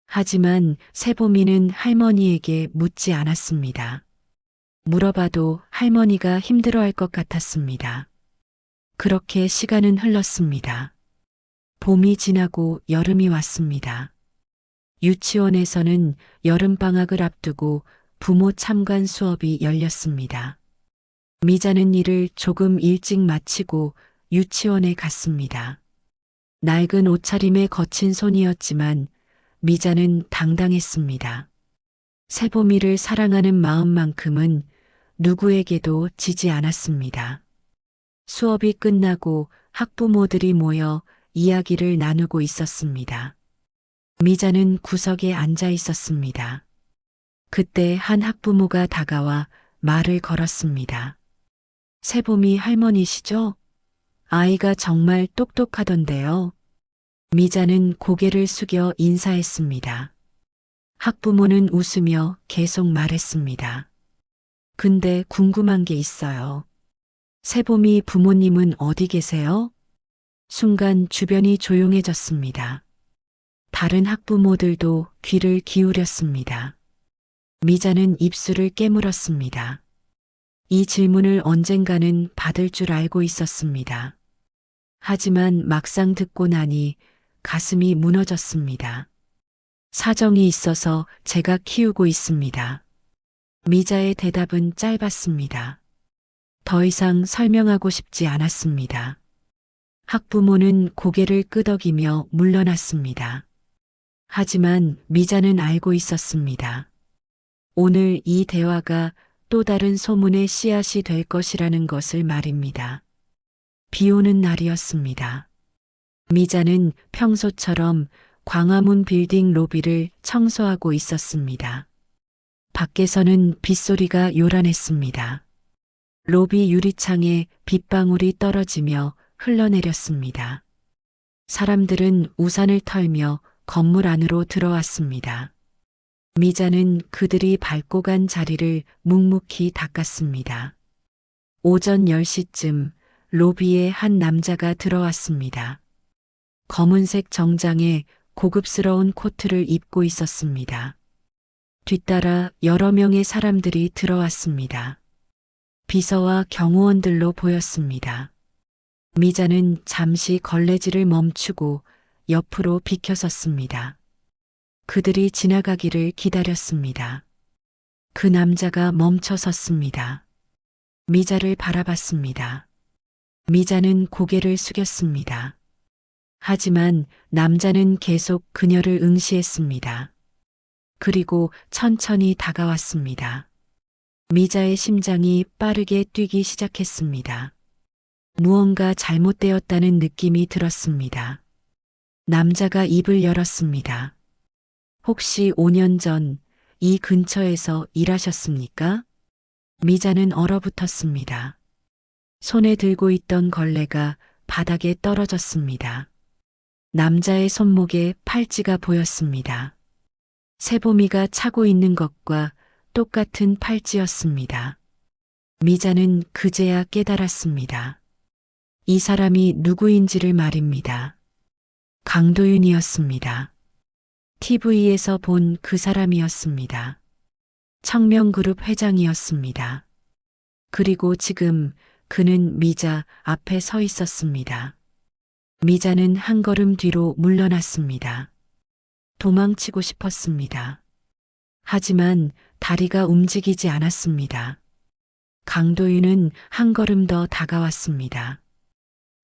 하지만 세보미는 할머니에게 묻지 않았습니다. 물어봐도 할머니가 힘들어할 것 같았습니다. 그렇게 시간은 흘렀습니다. 봄이 지나고 여름이 왔습니다. 유치원에서는 여름방학을 앞두고 부모 참관 수업이 열렸습니다. 미자는 일을 조금 일찍 마치고 유치원에 갔습니다. 낡은 옷차림에 거친 손이었지만 미자는 당당했습니다. 세보미를 사랑하는 마음만큼은 누구에게도 지지 않았습니다. 수업이 끝나고 학부모들이 모여 이야기를 나누고 있었습니다. 미자는 구석에 앉아 있었습니다. 그때 한 학부모가 다가와 말을 걸었습니다. 세보미 할머니시죠? 아이가 정말 똑똑하던데요. 미자는 고개를 숙여 인사했습니다. 학부모는 웃으며 계속 말했습니다. 근데 궁금한 게 있어요. 세보미 부모님은 어디 계세요? 순간 주변이 조용해졌습니다. 다른 학부모들도 귀를 기울였습니다. 미자는 입술을 깨물었습니다. 이 질문을 언젠가는 받을 줄 알고 있었습니다. 하지만 막상 듣고 나니 가슴이 무너졌습니다. 사정이 있어서 제가 키우고 있습니다. 미자의 대답은 짧았습니다. 더 이상 설명하고 싶지 않았습니다. 학부모는 고개를 끄덕이며 물러났습니다. 하지만 미자는 알고 있었습니다. 오늘 이 대화가 또 다른 소문의 씨앗이 될 것이라는 것을 말입니다. 비 오는 날이었습니다. 미자는 평소처럼 광화문 빌딩 로비를 청소하고 있었습니다. 밖에서는 빗소리가 요란했습니다. 로비 유리창에 빗방울이 떨어지며 흘러내렸습니다. 사람들은 우산을 털며 건물 안으로 들어왔습니다. 미자는 그들이 밟고 간 자리를 묵묵히 닦았습니다. 오전 10시쯤 로비에 한 남자가 들어왔습니다. 검은색 정장에 고급스러운 코트를 입고 있었습니다. 뒤따라 여러 명의 사람들이 들어왔습니다. 비서와 경호원들로 보였습니다. 미자는 잠시 걸레질을 멈추고 옆으로 비켜섰습니다. 그들이 지나가기를 기다렸습니다. 그 남자가 멈춰 섰습니다. 미자를 바라봤습니다. 미자는 고개를 숙였습니다. 하지만 남자는 계속 그녀를 응시했습니다. 그리고 천천히 다가왔습니다. 미자의 심장이 빠르게 뛰기 시작했습니다. 무언가 잘못되었다는 느낌이 들었습니다. 남자가 입을 열었습니다. 혹시 5년 전 이 근처에서 일하셨습니까? 미자는 얼어붙었습니다. 손에 들고 있던 걸레가 바닥에 떨어졌습니다. 남자의 손목에 팔찌가 보였습니다. 세보미가 차고 있는 것과 똑같은 팔찌였습니다. 미자는 그제야 깨달았습니다. 이 사람이 누구인지를 말입니다. 강도윤이었습니다. TV에서 본 그 사람이었습니다. 청명그룹 회장이었습니다. 그리고 지금 그는 미자 앞에 서 있었습니다. 미자는 한 걸음 뒤로 물러났습니다. 도망치고 싶었습니다. 하지만 다리가 움직이지 않았습니다. 강도윤은 한 걸음 더 다가왔습니다.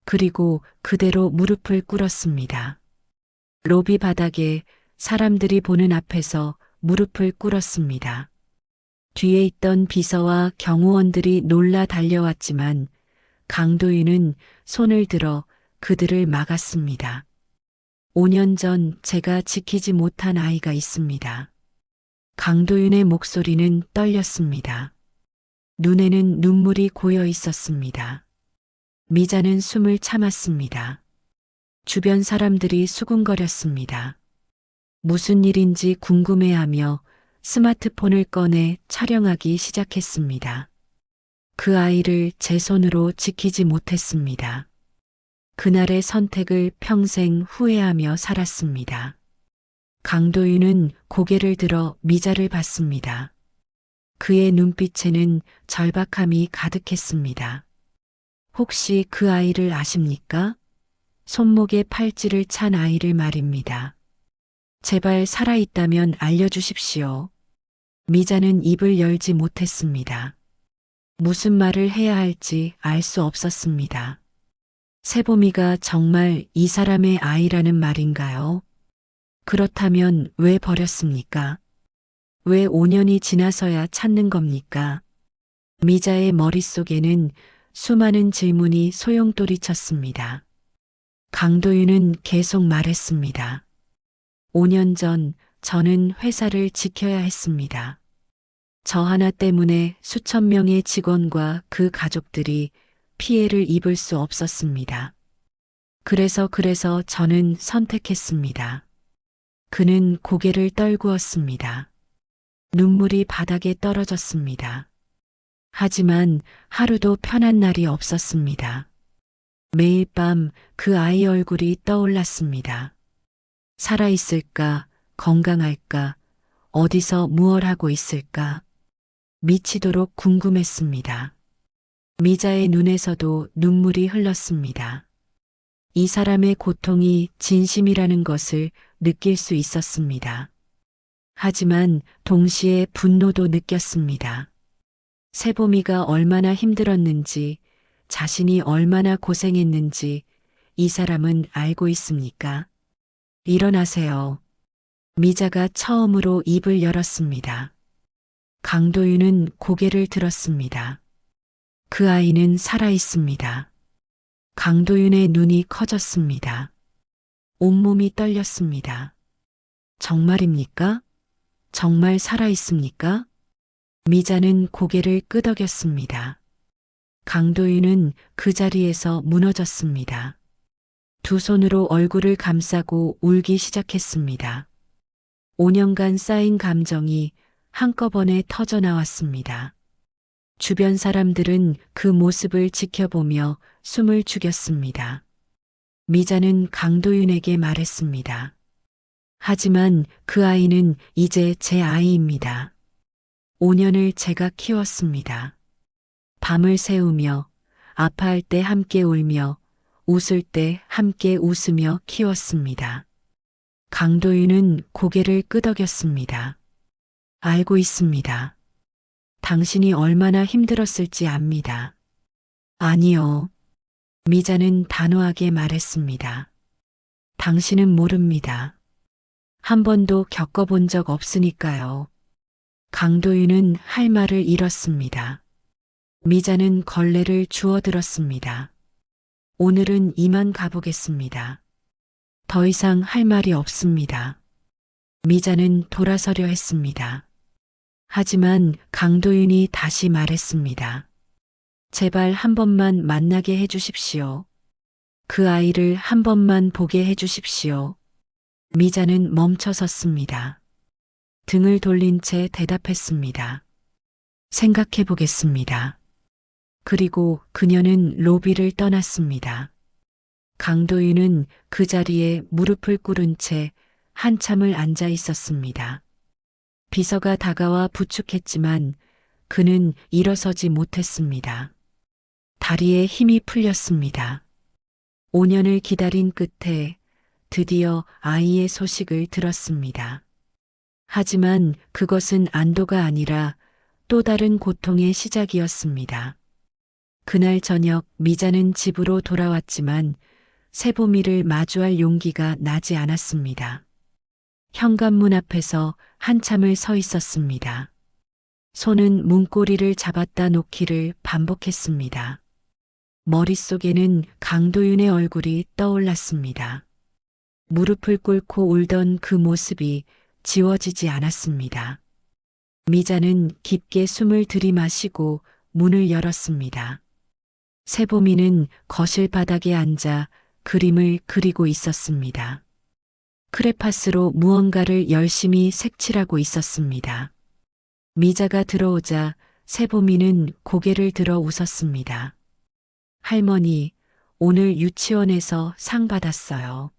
그리고 그대로 무릎을 꿇었습니다. 로비 바닥에 사람들이 보는 앞에서 무릎을 꿇었습니다. 뒤에 있던 비서와 경호원들이 놀라 달려왔지만 강도윤은 손을 들어 그들을 막았습니다. 5년 전 제가 지키지 못한 아이가 있습니다. 강도윤의 목소리는 떨렸습니다. 눈에는 눈물이 고여 있었습니다. 미자는 숨을 참았습니다. 주변 사람들이 수군거렸습니다. 무슨 일인지 궁금해하며 스마트폰을 꺼내 촬영하기 시작했습니다. 그 아이를 제 손으로 지키지 못했습니다. 그날의 선택을 평생 후회하며 살았습니다. 강도윤은 고개를 들어 미자를 봤습니다. 그의 눈빛에는 절박함이 가득했습니다. 혹시 그 아이를 아십니까? 손목에 팔찌를 찬 아이를 말입니다. 제발 살아있다면 알려주십시오. 미자는 입을 열지 못했습니다. 무슨 말을 해야 할지 알 수 없었습니다. 세보미가 정말 이 사람의 아이라는 말인가요? 그렇다면 왜 버렸습니까? 왜 5년이 지나서야 찾는 겁니까? 미자의 머릿속에는 수많은 질문이 소용돌이 쳤습니다. 강도윤은 계속 말했습니다. 5년 전 저는 회사를 지켜야 했습니다. 저 하나 때문에 수천 명의 직원과 그 가족들이 피해를 입을 수 없었습니다. 그래서 저는 선택했습니다. 그는 고개를 떨구었습니다. 눈물이 바닥에 떨어졌습니다. 하지만 하루도 편한 날이 없었습니다. 매일 밤 그 아이 얼굴이 떠올랐습니다. 살아있을까, 건강할까, 어디서 무얼 하고 있을까? 미치도록 궁금했습니다. 미자의 눈에서도 눈물이 흘렀습니다. 이 사람의 고통이 진심이라는 것을 느낄 수 있었습니다. 하지만 동시에 분노도 느꼈습니다. 세봄이가 얼마나 힘들었는지, 자신이 얼마나 고생했는지 이 사람은 알고 있습니까? 일어나세요. 미자가 처음으로 입을 열었습니다. 강도윤은 고개를 들었습니다. 그 아이는 살아 있습니다. 강도윤의 눈이 커졌습니다. 온몸이 떨렸습니다. 정말입니까? 정말 살아 있습니까? 미자는 고개를 끄덕였습니다. 강도윤은 그 자리에서 무너졌습니다. 두 손으로 얼굴을 감싸고 울기 시작했습니다. 5년간 쌓인 감정이 한꺼번에 터져 나왔습니다. 주변 사람들은 그 모습을 지켜보며 숨을 죽였습니다. 미자는 강도윤에게 말했습니다. 하지만 그 아이는 이제 제 아이입니다. 5년을 제가 키웠습니다. 밤을 새우며 아파할 때 함께 울며 웃을 때 함께 웃으며 키웠습니다. 강도윤은 고개를 끄덕였습니다. 알고 있습니다. 당신이 얼마나 힘들었을지 압니다. 아니요. 미자는 단호하게 말했습니다. 당신은 모릅니다. 한 번도 겪어본 적 없으니까요. 강도윤은 할 말을 잃었습니다. 미자는 걸레를 주워들었습니다. 오늘은 이만 가보겠습니다. 더 이상 할 말이 없습니다. 미자는 돌아서려 했습니다. 하지만 강도윤이 다시 말했습니다. 제발 한 번만 만나게 해주십시오. 그 아이를 한 번만 보게 해주십시오. 미자는 멈춰섰습니다. 등을 돌린 채 대답했습니다. 생각해 보겠습니다. 그리고 그녀는 로비를 떠났습니다. 강도윤은 그 자리에 무릎을 꿇은 채 한참을 앉아 있었습니다. 비서가 다가와 부축했지만 그는 일어서지 못했습니다. 다리에 힘이 풀렸습니다. 5년을 기다린 끝에 드디어 아이의 소식을 들었습니다. 하지만 그것은 안도가 아니라 또 다른 고통의 시작이었습니다. 그날 저녁 미자는 집으로 돌아왔지만 세봄이를 마주할 용기가 나지 않았습니다. 현관문 앞에서 한참을 서 있었습니다. 손은 문고리를 잡았다 놓기를 반복했습니다. 머릿속에는 강도윤의 얼굴이 떠올랐습니다. 무릎을 꿇고 울던 그 모습이 지워지지 않았습니다. 미자는 깊게 숨을 들이마시고 문을 열었습니다. 세봄이는 거실 바닥에 앉아 그림을 그리고 있었습니다. 크레파스로 무언가를 열심히 색칠하고 있었습니다. 미자가 들어오자 세봄이는 고개를 들어 웃었습니다. 할머니, 오늘 유치원에서 상 받았어요.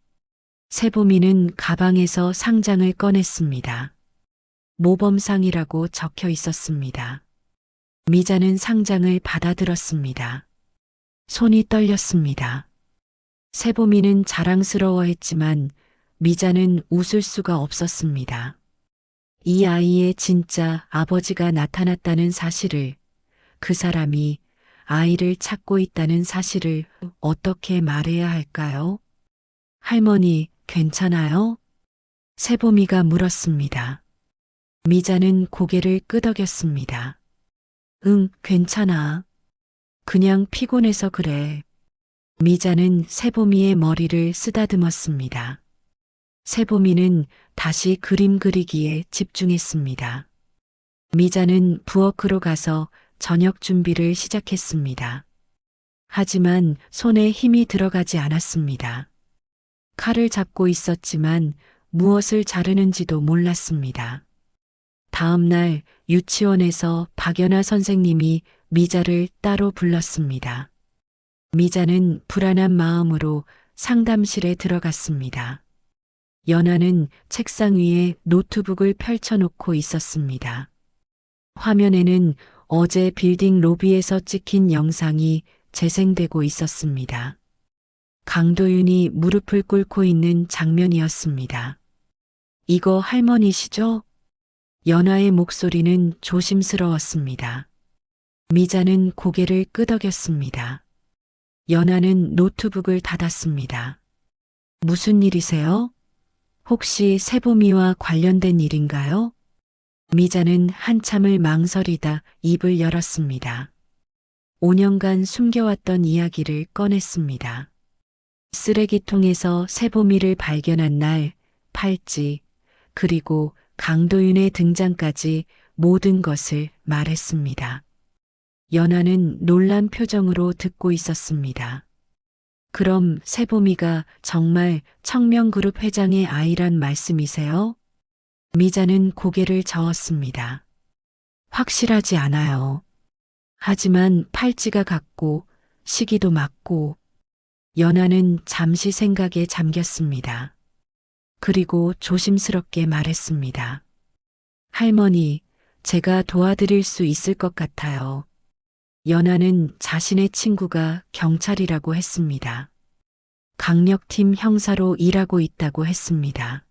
세봄이는 가방에서 상장을 꺼냈습니다. 모범상이라고 적혀 있었습니다. 미자는 상장을 받아들었습니다. 손이 떨렸습니다. 세봄이는 자랑스러워했지만 미자는 웃을 수가 없었습니다. 이 아이의 진짜 아버지가 나타났다는 사실을, 그 사람이 아이를 찾고 있다는 사실을 어떻게 말해야 할까요? 할머니, 괜찮아요? 세봄이가 물었습니다. 미자는 고개를 끄덕였습니다. 응, 괜찮아. 그냥 피곤해서 그래. 미자는 세봄이의 머리를 쓰다듬었습니다. 세봄이는 다시 그림 그리기에 집중했습니다. 미자는 부엌으로 가서 저녁 준비를 시작했습니다. 하지만 손에 힘이 들어가지 않았습니다. 칼을 잡고 있었지만 무엇을 자르는지도 몰랐습니다. 다음 날 유치원에서 박연아 선생님이 미자를 따로 불렀습니다. 미자는 불안한 마음으로 상담실에 들어갔습니다. 연아는 책상 위에 노트북을 펼쳐놓고 있었습니다. 화면에는 어제 빌딩 로비에서 찍힌 영상이 재생되고 있었습니다. 강도윤이 무릎을 꿇고 있는 장면이었습니다. 이거 할머니시죠? 연아의 목소리는 조심스러웠습니다. 미자는 고개를 끄덕였습니다. 연아는 노트북을 닫았습니다. 무슨 일이세요? 혹시 세보미와 관련된 일인가요? 미자는 한참을 망설이다 입을 열었습니다. 5년간 숨겨왔던 이야기를 꺼냈습니다. 쓰레기통에서 세보미를 발견한 날, 팔찌, 그리고 강도윤의 등장까지 모든 것을 말했습니다. 연아는 놀란 표정으로 듣고 있었습니다. 그럼 세보미가 정말 청명그룹 회장의 아이란 말씀이세요? 미자는 고개를 저었습니다. 확실하지 않아요. 하지만 팔찌가 같고 시기도 맞고. 연아는 잠시 생각에 잠겼습니다. 그리고 조심스럽게 말했습니다. 할머니, 제가 도와드릴 수 있을 것 같아요. 연아는 자신의 친구가 경찰이라고 했습니다. 강력팀 형사로 일하고 있다고 했습니다.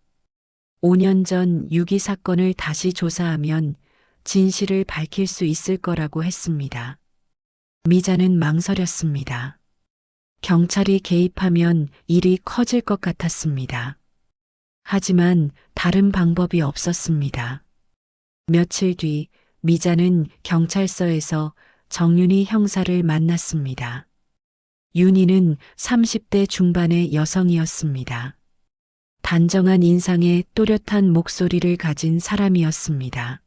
5년 전 유기 사건을 다시 조사하면 진실을 밝힐 수 있을 거라고 했습니다. 미자는 망설였습니다. 경찰이 개입하면 일이 커질 것 같았습니다. 하지만 다른 방법이 없었습니다. 며칠 뒤 미자는 경찰서에서 정윤희 형사를 만났습니다. 윤희는 30대 중반의 여성이었습니다. 단정한 인상에 또렷한 목소리를 가진 사람이었습니다.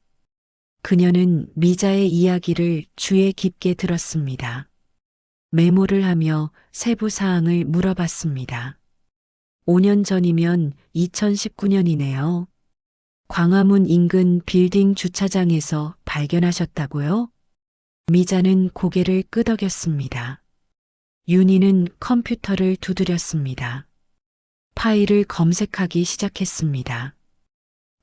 그녀는 미자의 이야기를 주의 깊게 들었습니다. 메모를 하며 세부 사항을 물어봤습니다. 5년 전이면 2019년이네요. 광화문 인근 빌딩 주차장에서 발견하셨다고요? 미자는 고개를 끄덕였습니다. 윤희는 컴퓨터를 두드렸습니다. 파일을 검색하기 시작했습니다.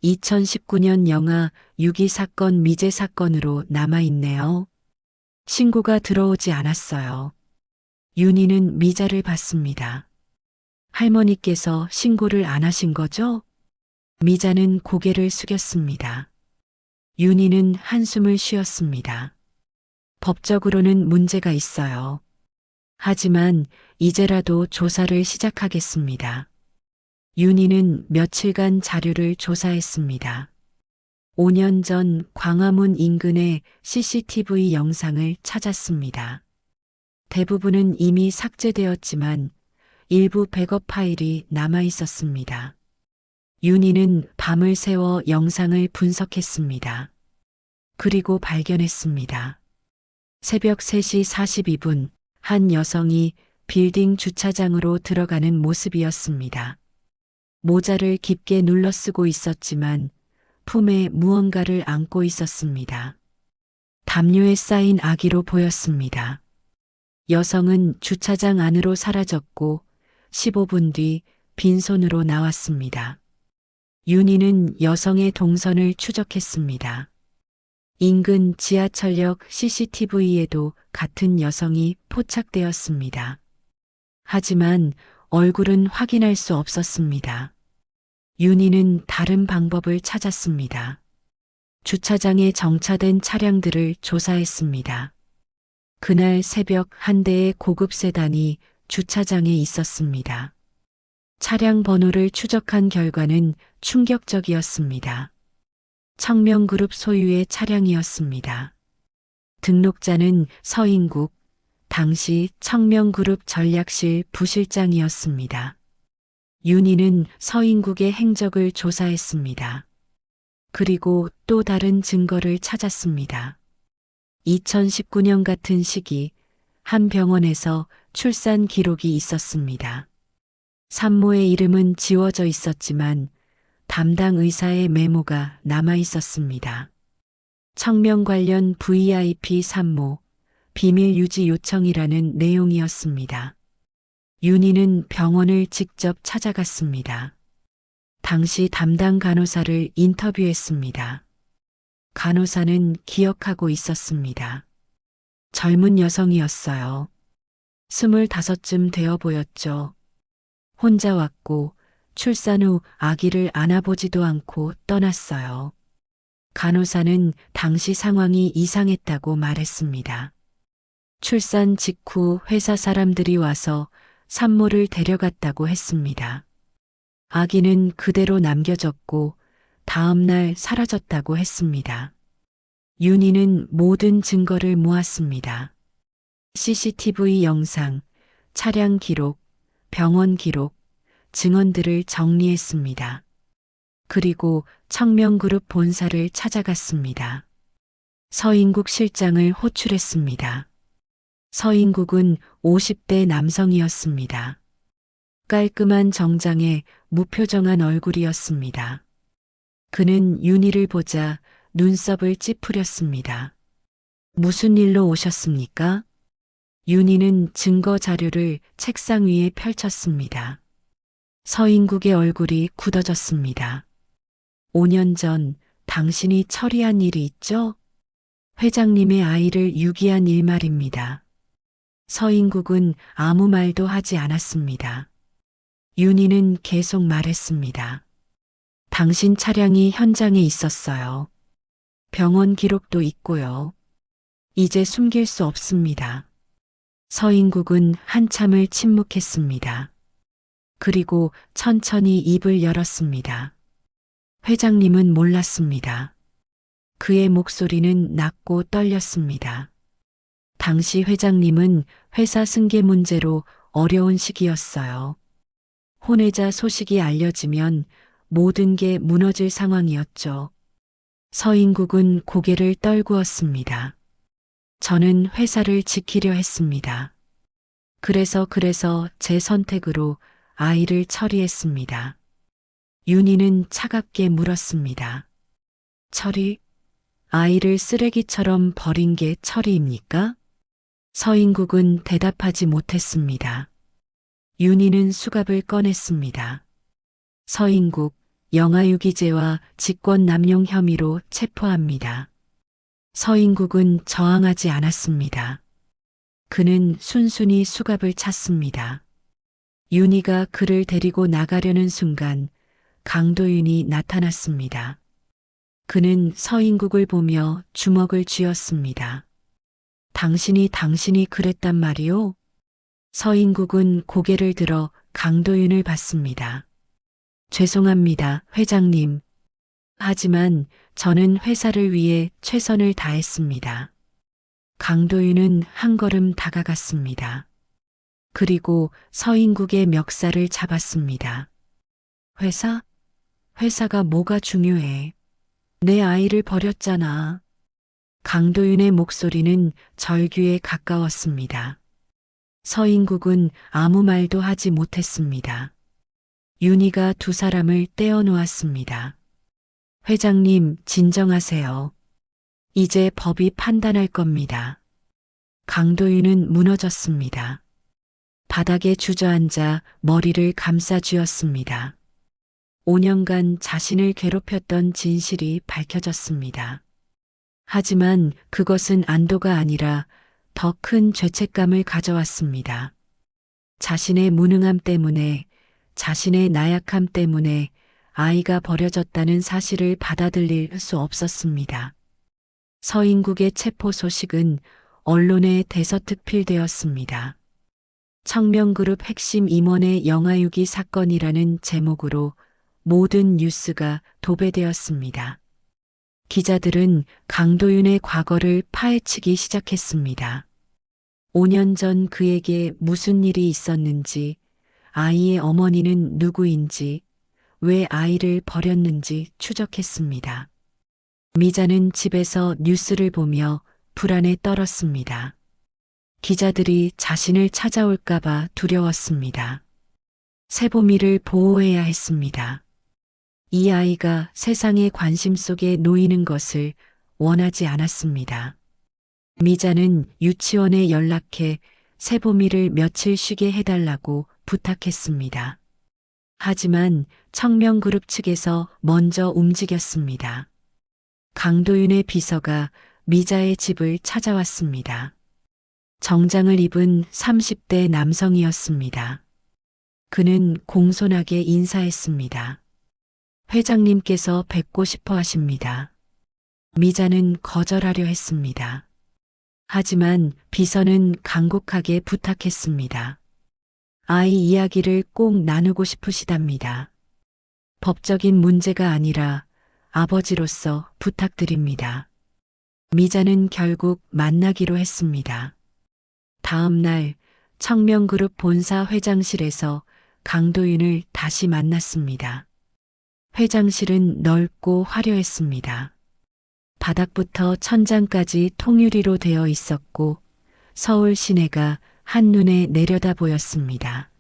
2019년 영화 유기 사건 미제 사건으로 남아있네요. 신고가 들어오지 않았어요. 윤희는 미자를 봤습니다. 할머니께서 신고를 안 하신 거죠? 미자는 고개를 숙였습니다. 윤희는 한숨을 쉬었습니다. 법적으로는 문제가 있어요. 하지만 이제라도 조사를 시작하겠습니다. 윤희는 며칠간 자료를 조사했습니다. 5년 전 광화문 인근의 CCTV 영상을 찾았습니다. 대부분은 이미 삭제되었지만 일부 백업 파일이 남아 있었습니다. 윤희는 밤을 새워 영상을 분석했습니다. 그리고 발견했습니다. 새벽 3시 42분 한 여성이 빌딩 주차장으로 들어가는 모습이었습니다. 모자를 깊게 눌러쓰고 있었지만 품에 무언가를 안고 있었습니다. 담요에 쌓인 아기로 보였습니다. 여성은 주차장 안으로 사라졌고 15분 뒤 빈손으로 나왔습니다. 윤희는 여성의 동선을 추적했습니다. 인근 지하철역 CCTV에도 같은 여성이 포착되었습니다. 하지만 얼굴은 확인할 수 없었습니다. 윤희는 다른 방법을 찾았습니다. 주차장에 정차된 차량들을 조사했습니다. 그날 새벽 한 대의 고급 세단이 주차장에 있었습니다. 차량 번호를 추적한 결과는 충격적이었습니다. 청명그룹 소유의 차량이었습니다. 등록자는 서인국, 당시 청명그룹 전략실 부실장이었습니다. 윤희는 서인국의 행적을 조사했습니다. 그리고 또 다른 증거를 찾았습니다. 2019년 같은 시기 한 병원에서 출산 기록이 있었습니다. 산모의 이름은 지워져 있었지만 담당 의사의 메모가 남아 있었습니다. 청명 관련 VIP 산모, 비밀 유지 요청이라는 내용이었습니다. 윤희는 병원을 직접 찾아갔습니다. 당시 담당 간호사를 인터뷰했습니다. 간호사는 기억하고 있었습니다. 젊은 여성이었어요. 25쯤 되어 보였죠. 혼자 왔고 출산 후 아기를 안아보지도 않고 떠났어요. 간호사는 당시 상황이 이상했다고 말했습니다. 출산 직후 회사 사람들이 와서 산모를 데려갔다고 했습니다. 아기는 그대로 남겨졌고 다음날 사라졌다고 했습니다. 윤희는 모든 증거를 모았습니다. CCTV 영상, 차량 기록, 병원 기록, 증언들을 정리했습니다. 그리고 청명그룹 본사를 찾아갔습니다. 서인국 실장을 호출했습니다. 서인국은 50대 남성이었습니다. 깔끔한 정장에 무표정한 얼굴이었습니다. 그는 윤희를 보자 눈썹을 찌푸렸습니다. 무슨 일로 오셨습니까? 윤희는 증거 자료를 책상 위에 펼쳤습니다. 서인국의 얼굴이 굳어졌습니다. 5년 전 당신이 처리한 일이 있죠? 회장님의 아이를 유기한 일 말입니다. 서인국은 아무 말도 하지 않았습니다. 윤희는 계속 말했습니다. 당신 차량이 현장에 있었어요. 병원 기록도 있고요. 이제 숨길 수 없습니다. 서인국은 한참을 침묵했습니다. 그리고 천천히 입을 열었습니다. 회장님은 몰랐습니다. 그의 목소리는 낮고 떨렸습니다. 당시 회장님은 회사 승계 문제로 어려운 시기였어요. 혼외자 소식이 알려지면 모든 게 무너질 상황이었죠. 서인국은 고개를 떨구었습니다. 저는 회사를 지키려 했습니다. 그래서 제 선택으로 아이를 처리했습니다. 윤희는 차갑게 물었습니다. 처리? 아이를 쓰레기처럼 버린 게 처리입니까? 서인국은 대답하지 못했습니다. 윤희는 수갑을 꺼냈습니다. 서인국, 영아유기죄와 직권남용 혐의로 체포합니다. 서인국은 저항하지 않았습니다. 그는 순순히 수갑을 찼습니다. 윤희가 그를 데리고 나가려는 순간 강도윤이 나타났습니다. 그는 서인국을 보며 주먹을 쥐었습니다. 당신이 그랬단 말이오? 서인국은 고개를 들어 강도윤을 봤습니다. 죄송합니다, 회장님. 하지만 저는 회사를 위해 최선을 다했습니다. 강도윤은 한 걸음 다가갔습니다. 그리고 서인국의 멱살을 잡았습니다. 회사가 뭐가 중요해? 내 아이를 버렸잖아. 강도윤의 목소리는 절규에 가까웠습니다. 서인국은 아무 말도 하지 못했습니다. 윤희가 두 사람을 떼어놓았습니다. 회장님, 진정하세요. 이제 법이 판단할 겁니다. 강도윤은 무너졌습니다. 바닥에 주저앉아 머리를 감싸 쥐었습니다. 5년간 자신을 괴롭혔던 진실이 밝혀졌습니다. 하지만 그것은 안도가 아니라 더 큰 죄책감을 가져왔습니다. 자신의 무능함 때문에, 자신의 나약함 때문에 아이가 버려졌다는 사실을 받아들일 수 없었습니다. 서인국의 체포 소식은 언론에 대서특필되었습니다. 청명그룹 핵심 임원의 영아유기 사건이라는 제목으로 모든 뉴스가 도배되었습니다. 기자들은 강도윤의 과거를 파헤치기 시작했습니다. 5년 전 그에게 무슨 일이 있었는지, 아이의 어머니는 누구인지, 왜 아이를 버렸는지 추적했습니다. 미자는 집에서 뉴스를 보며 불안에 떨었습니다. 기자들이 자신을 찾아올까봐 두려웠습니다. 세보미를 보호해야 했습니다. 이 아이가 세상의 관심 속에 놓이는 것을 원하지 않았습니다. 미자는 유치원에 연락해 세보미를 며칠 쉬게 해달라고 부탁했습니다. 하지만 청명그룹 측에서 먼저 움직였습니다. 강도윤의 비서가 미자의 집을 찾아왔습니다. 정장을 입은 30대 남성이었습니다. 그는 공손하게 인사했습니다. 회장님께서 뵙고 싶어 하십니다. 미자는 거절하려 했습니다. 하지만 비서는 간곡하게 부탁했습니다. 아이 이야기를 꼭 나누고 싶으시답니다. 법적인 문제가 아니라 아버지로서 부탁드립니다. 미자는 결국 만나기로 했습니다. 다음 날 청명그룹 본사 회장실에서 강도윤을 다시 만났습니다. 회장실은 넓고 화려했습니다. 바닥부터 천장까지 통유리로 되어 있었고 서울 시내가 한눈에 내려다 보였습니다.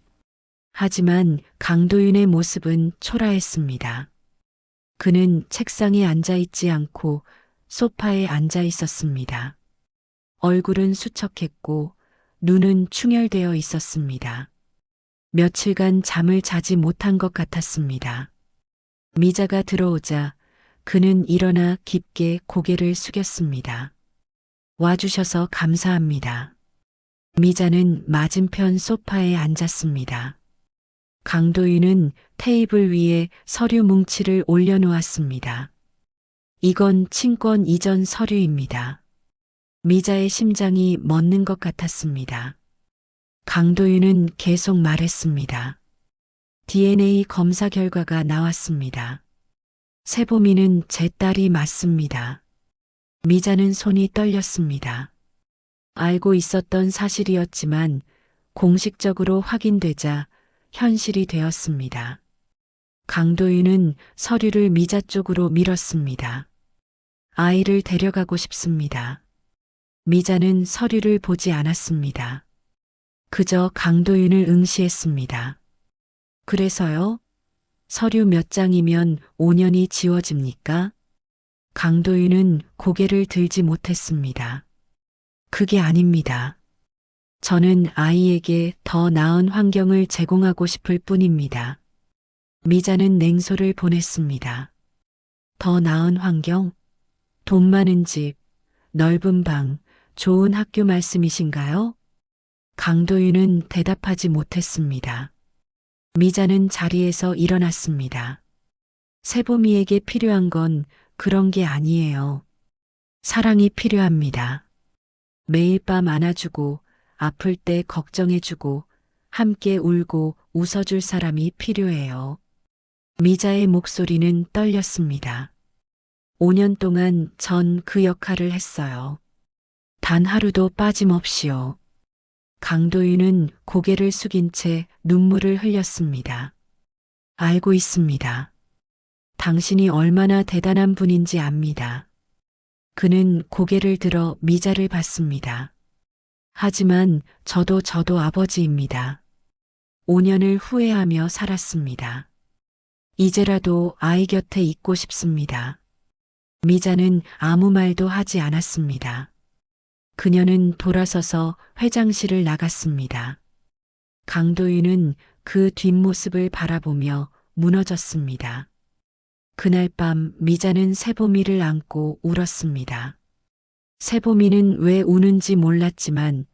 하지만 강도윤의 모습은 초라했습니다. 그는 책상에 앉아 있지 않고 소파에 앉아 있었습니다. 얼굴은 수척했고 눈은 충혈되어 있었습니다. 며칠간 잠을 자지 못한 것 같았습니다. 미자가 들어오자 그는 일어나 깊게 고개를 숙였습니다. 와주셔서 감사합니다. 미자는 맞은편 소파에 앉았습니다. 강도윤은 테이블 위에 서류 뭉치를 올려놓았습니다. 이건 친권 이전 서류입니다. 미자의 심장이 멎는 것 같았습니다. 강도윤은 계속 말했습니다. DNA 검사 결과가 나왔습니다. 세보미는 제 딸이 맞습니다. 미자는 손이 떨렸습니다. 알고 있었던 사실이었지만 공식적으로 확인되자 현실이 되었습니다. 강도윤은 서류를 미자 쪽으로 밀었습니다. 아이를 데려가고 싶습니다. 미자는 서류를 보지 않았습니다. 그저 강도윤을 응시했습니다. 그래서요? 서류 몇 장이면 5년이 지워집니까? 강도윤은 고개를 들지 못했습니다. 그게 아닙니다. 저는 아이에게 더 나은 환경을 제공하고 싶을 뿐입니다. 미자는 냉소를 보냈습니다. 더 나은 환경? 돈 많은 집, 넓은 방, 좋은 학교 말씀이신가요? 강도윤은 대답하지 못했습니다. 미자는 자리에서 일어났습니다. 세보미에게 필요한 건 그런 게 아니에요. 사랑이 필요합니다. 매일 밤 안아주고 아플 때 걱정해주고 함께 울고 웃어줄 사람이 필요해요. 미자의 목소리는 떨렸습니다. 5년 동안 전 그 역할을 했어요. 단 하루도 빠짐없이요. 강도윤은 고개를 숙인 채 눈물을 흘렸습니다. 알고 있습니다. 당신이 얼마나 대단한 분인지 압니다. 그는 고개를 들어 미자를 봤습니다. 하지만 저도 아버지입니다. 5년을 후회하며 살았습니다. 이제라도 아이 곁에 있고 싶습니다. 미자는 아무 말도 하지 않았습니다. 그녀는 돌아서서 회장실을 나갔습니다. 강도윤은 그 뒷모습을 바라보며 무너졌습니다. 그날 밤 미자는 세보미를 안고 울었습니다. 세보미는 왜 우는지 몰랐지만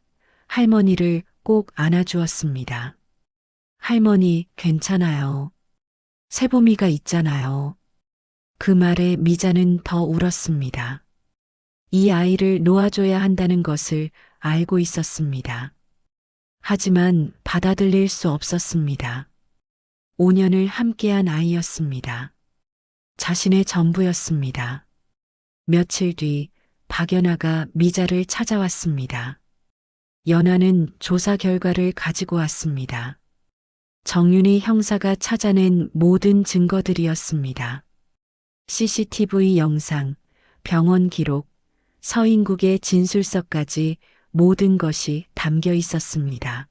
할머니를 꼭 안아주었습니다. 할머니, 괜찮아요. 세보미가 있잖아요. 그 말에 미자는 더 울었습니다. 이 아이를 놓아줘야 한다는 것을 알고 있었습니다. 하지만 받아들일 수 없었습니다. 5년을 함께한 아이였습니다. 자신의 전부였습니다. 며칠 뒤 박연아가 미자를 찾아왔습니다. 연아는 조사 결과를 가지고 왔습니다. 정윤희 형사가 찾아낸 모든 증거들이었습니다. CCTV 영상, 병원 기록, 서인국의 진술서까지 모든 것이 담겨 있었습니다.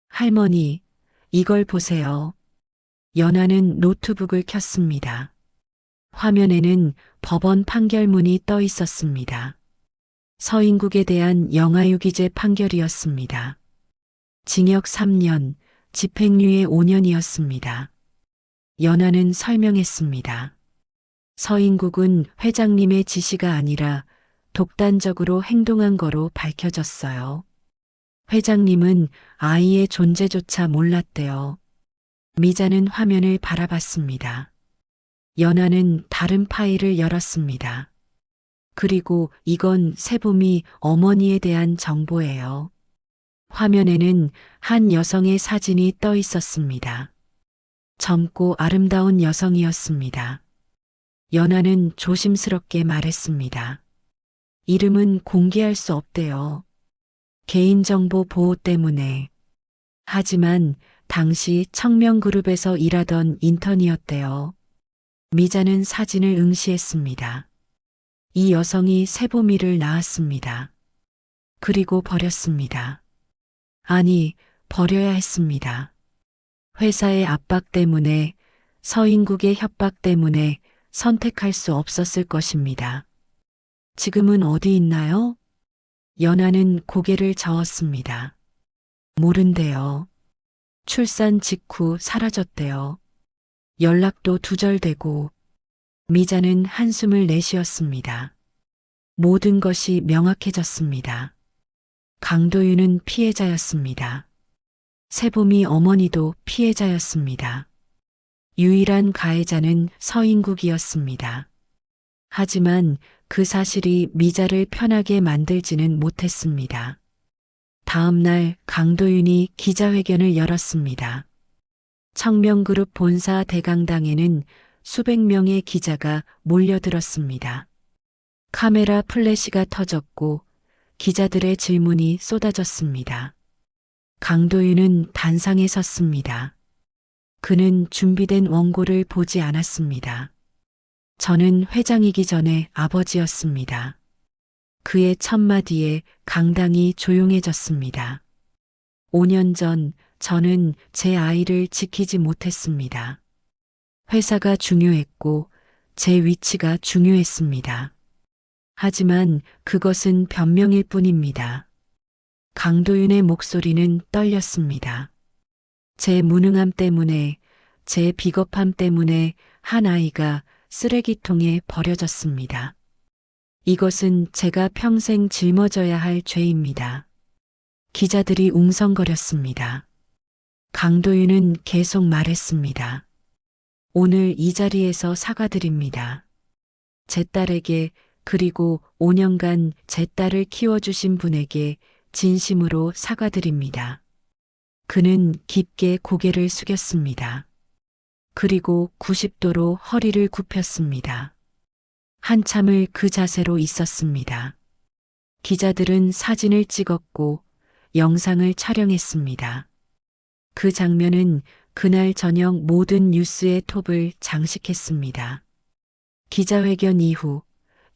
할머니, 이걸 보세요. 연아는 노트북을 켰습니다. 화면에는 법원 판결문이 떠 있었습니다. 서인국에 대한 영아유기죄 판결이었습니다. 징역 3년, 집행유예 5년이었습니다. 연아는 설명했습니다. 서인국은 회장님의 지시가 아니라 독단적으로 행동한 거로 밝혀졌어요. 회장님은 아이의 존재조차 몰랐대요. 미자는 화면을 바라봤습니다. 연아는 다른 파일을 열었습니다. 그리고 이건 세봄이 어머니에 대한 정보예요. 화면에는 한 여성의 사진이 떠 있었습니다. 젊고 아름다운 여성이었습니다. 연아는 조심스럽게 말했습니다. 이름은 공개할 수 없대요. 개인정보 보호 때문에. 하지만 당시 청명그룹에서 일하던 인턴이었대요. 미자는 사진을 응시했습니다. 이 여성이 세봄이를 낳았습니다. 그리고 버렸습니다. 아니, 버려야 했습니다. 회사의 압박 때문에, 서인국의 협박 때문에 선택할 수 없었을 것입니다. 지금은 어디 있나요? 연아는 고개를 저었습니다. 모른대요. 출산 직후 사라졌대요. 연락도 두절되고. 미자는 한숨을 내쉬었습니다. 모든 것이 명확해졌습니다. 강도윤은 피해자였습니다. 세봄이 어머니도 피해자였습니다. 유일한 가해자는 서인국이었습니다. 하지만 그 사실이 미자를 편하게 만들지는 못했습니다. 다음 날 강도윤이 기자회견을 열었습니다. 청명그룹 본사 대강당에는 수백 명의 기자가 몰려들었습니다. 카메라 플래시가 터졌고 기자들의 질문이 쏟아졌습니다. 강도윤은 단상에 섰습니다. 그는 준비된 원고를 보지 않았습니다. 저는 회장이기 전에 아버지였습니다. 그의 첫마디에 강당이 조용해졌습니다. 5년 전 저는 제 아이를 지키지 못했습니다. 회사가 중요했고 제 위치가 중요했습니다. 하지만 그것은 변명일 뿐입니다. 강도윤의 목소리는 떨렸습니다. 제 무능함 때문에, 제 비겁함 때문에 한 아이가 쓰레기통에 버려졌습니다. 이것은 제가 평생 짊어져야 할 죄입니다. 기자들이 웅성거렸습니다. 강도윤은 계속 말했습니다. 오늘 이 자리에서 사과드립니다. 제 딸에게 그리고 5년간 제 딸을 키워주신 분에게 진심으로 사과드립니다. 그는 깊게 고개를 숙였습니다. 그리고 90도로 허리를 굽혔습니다. 한참을 그 자세로 있었습니다. 기자들은 사진을 찍었고 영상을 촬영했습니다. 그 장면은 그날 저녁 모든 뉴스의 톱을 장식했습니다. 기자회견 이후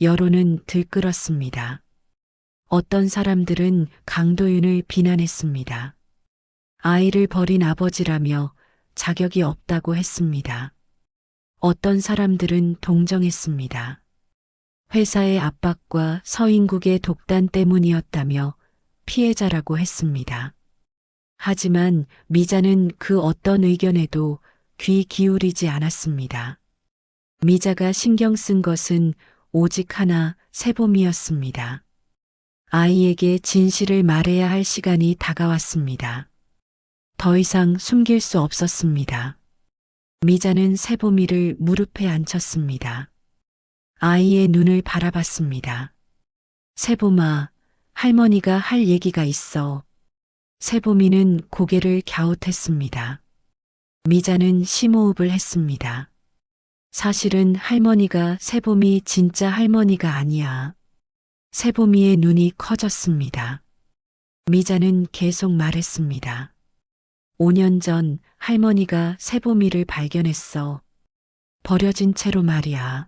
여론은 들끓었습니다. 어떤 사람들은 강도윤을 비난했습니다. 아이를 버린 아버지라며 자격이 없다고 했습니다. 어떤 사람들은 동정했습니다. 회사의 압박과 서인국의 독단 때문이었다며 피해자라고 했습니다. 하지만 미자는 그 어떤 의견에도 귀 기울이지 않았습니다. 미자가 신경 쓴 것은 오직 하나, 세봄이었습니다. 아이에게 진실을 말해야 할 시간이 다가왔습니다. 더 이상 숨길 수 없었습니다. 미자는 세봄이를 무릎에 앉혔습니다. 아이의 눈을 바라봤습니다. 세봄아, 할머니가 할 얘기가 있어. 세봄이는 고개를 갸웃했습니다. 미자는 심호흡을 했습니다. 사실은 할머니가 세봄이 진짜 할머니가 아니야. 세봄이의 눈이 커졌습니다. 미자는 계속 말했습니다. 5년 전 할머니가 세봄이를 발견했어. 버려진 채로 말이야.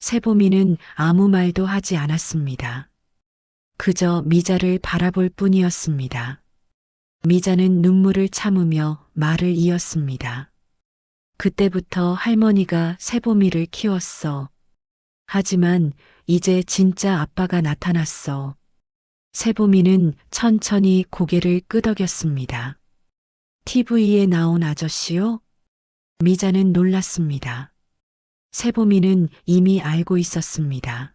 세봄이는 아무 말도 하지 않았습니다. 그저 미자를 바라볼 뿐이었습니다. 미자는 눈물을 참으며 말을 이었습니다. 그때부터 할머니가 세봄이를 키웠어. 하지만 이제 진짜 아빠가 나타났어. 세봄이는 천천히 고개를 끄덕였습니다. TV에 나온 아저씨요? 미자는 놀랐습니다. 세봄이는 이미 알고 있었습니다.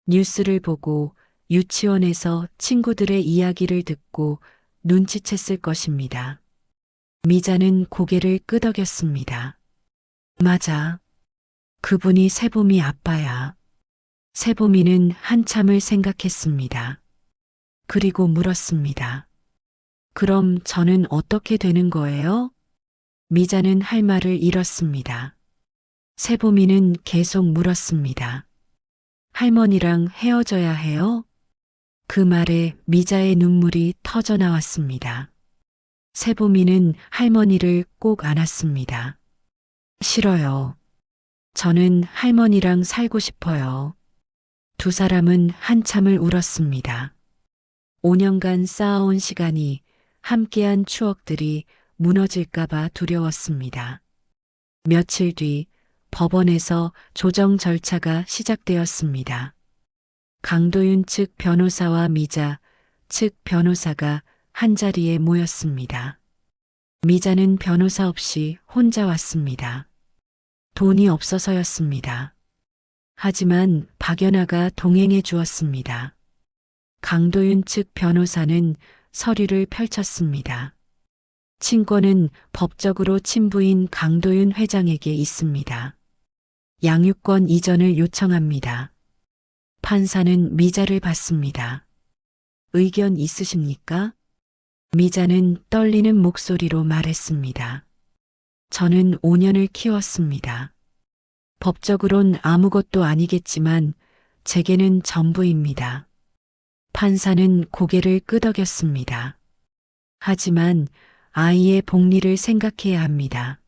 뉴스를 보고 유치원에서 친구들의 이야기를 듣고 눈치챘을 것입니다. 미자는 고개를 끄덕였습니다. 맞아. 그분이 세봄이 아빠야. 세봄이는 한참을 생각했습니다. 그리고 물었습니다. 그럼 저는 어떻게 되는 거예요? 미자는 할 말을 잃었습니다. 세봄이는 계속 물었습니다. 할머니랑 헤어져야 해요? 그 말에 미자의 눈물이 터져 나왔습니다. 세봄이는 할머니를 꼭 안았습니다. 싫어요. 저는 할머니랑 살고 싶어요. 두 사람은 한참을 울었습니다. 5년간 쌓아온 시간이, 함께한 추억들이 무너질까봐 두려웠습니다. 며칠 뒤 법원에서 조정 절차가 시작되었습니다. 강도윤 측 변호사와 미자 측 변호사가 한자리에 모였습니다. 미자는 변호사 없이 혼자 왔습니다. 돈이 없어서였습니다. 하지만 박연아가 동행해 주었습니다. 강도윤 측 변호사는 서류를 펼쳤습니다. 친권은 법적으로 친부인 강도윤 회장에게 있습니다. 양육권 이전을 요청합니다. 판사는 미자를 받습니다. 의견 있으십니까? 미자는 떨리는 목소리로 말했습니다. 저는 5년을 키웠습니다. 법적으론 아무것도 아니겠지만 제게는 전부입니다. 판사는 고개를 끄덕였습니다. 하지만 아이의 복리를 생각해야 합니다.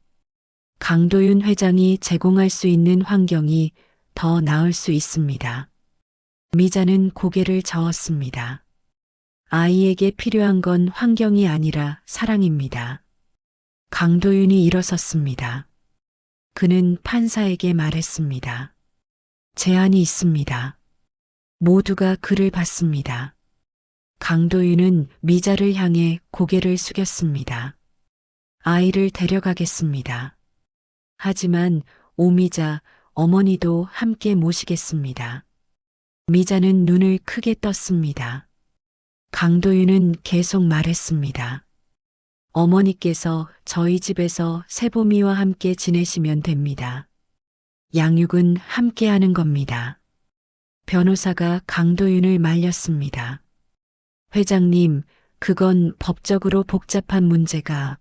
강도윤 회장이 제공할 수 있는 환경이 더 나을 수 있습니다. 미자는 고개를 저었습니다. 아이에게 필요한 건 환경이 아니라 사랑입니다. 강도윤이 일어섰습니다. 그는 판사에게 말했습니다. 제안이 있습니다. 모두가 그를 봤습니다. 강도윤은 미자를 향해 고개를 숙였습니다. 아이를 데려가겠습니다. 하지만 오미자, 어머니도 함께 모시겠습니다. 미자는 눈을 크게 떴습니다. 강도윤은 계속 말했습니다. 어머니께서 저희 집에서 세봄이와 함께 지내시면 됩니다. 양육은 함께 하는 겁니다. 변호사가 강도윤을 말렸습니다. 회장님, 그건 법적으로 복잡한 문제가.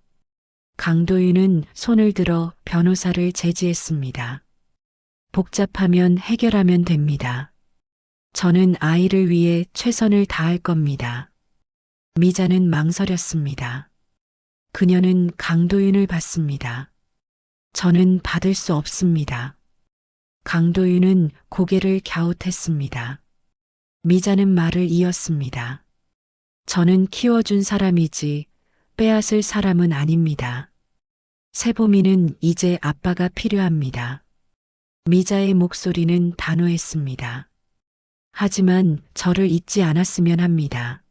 강도윤은 손을 들어 변호사를 제지했습니다. 복잡하면 해결하면 됩니다. 저는 아이를 위해 최선을 다할 겁니다. 미자는 망설였습니다. 그녀는 강도윤을 받습니다. 저는 받을 수 없습니다. 강도윤은 고개를 갸웃했습니다. 미자는 말을 이었습니다. 저는 키워준 사람이지 빼앗을 사람은 아닙니다. 세봄이는 이제 아빠가 필요합니다. 미자의 목소리는 단호했습니다. 하지만 저를 잊지 않았으면 합니다.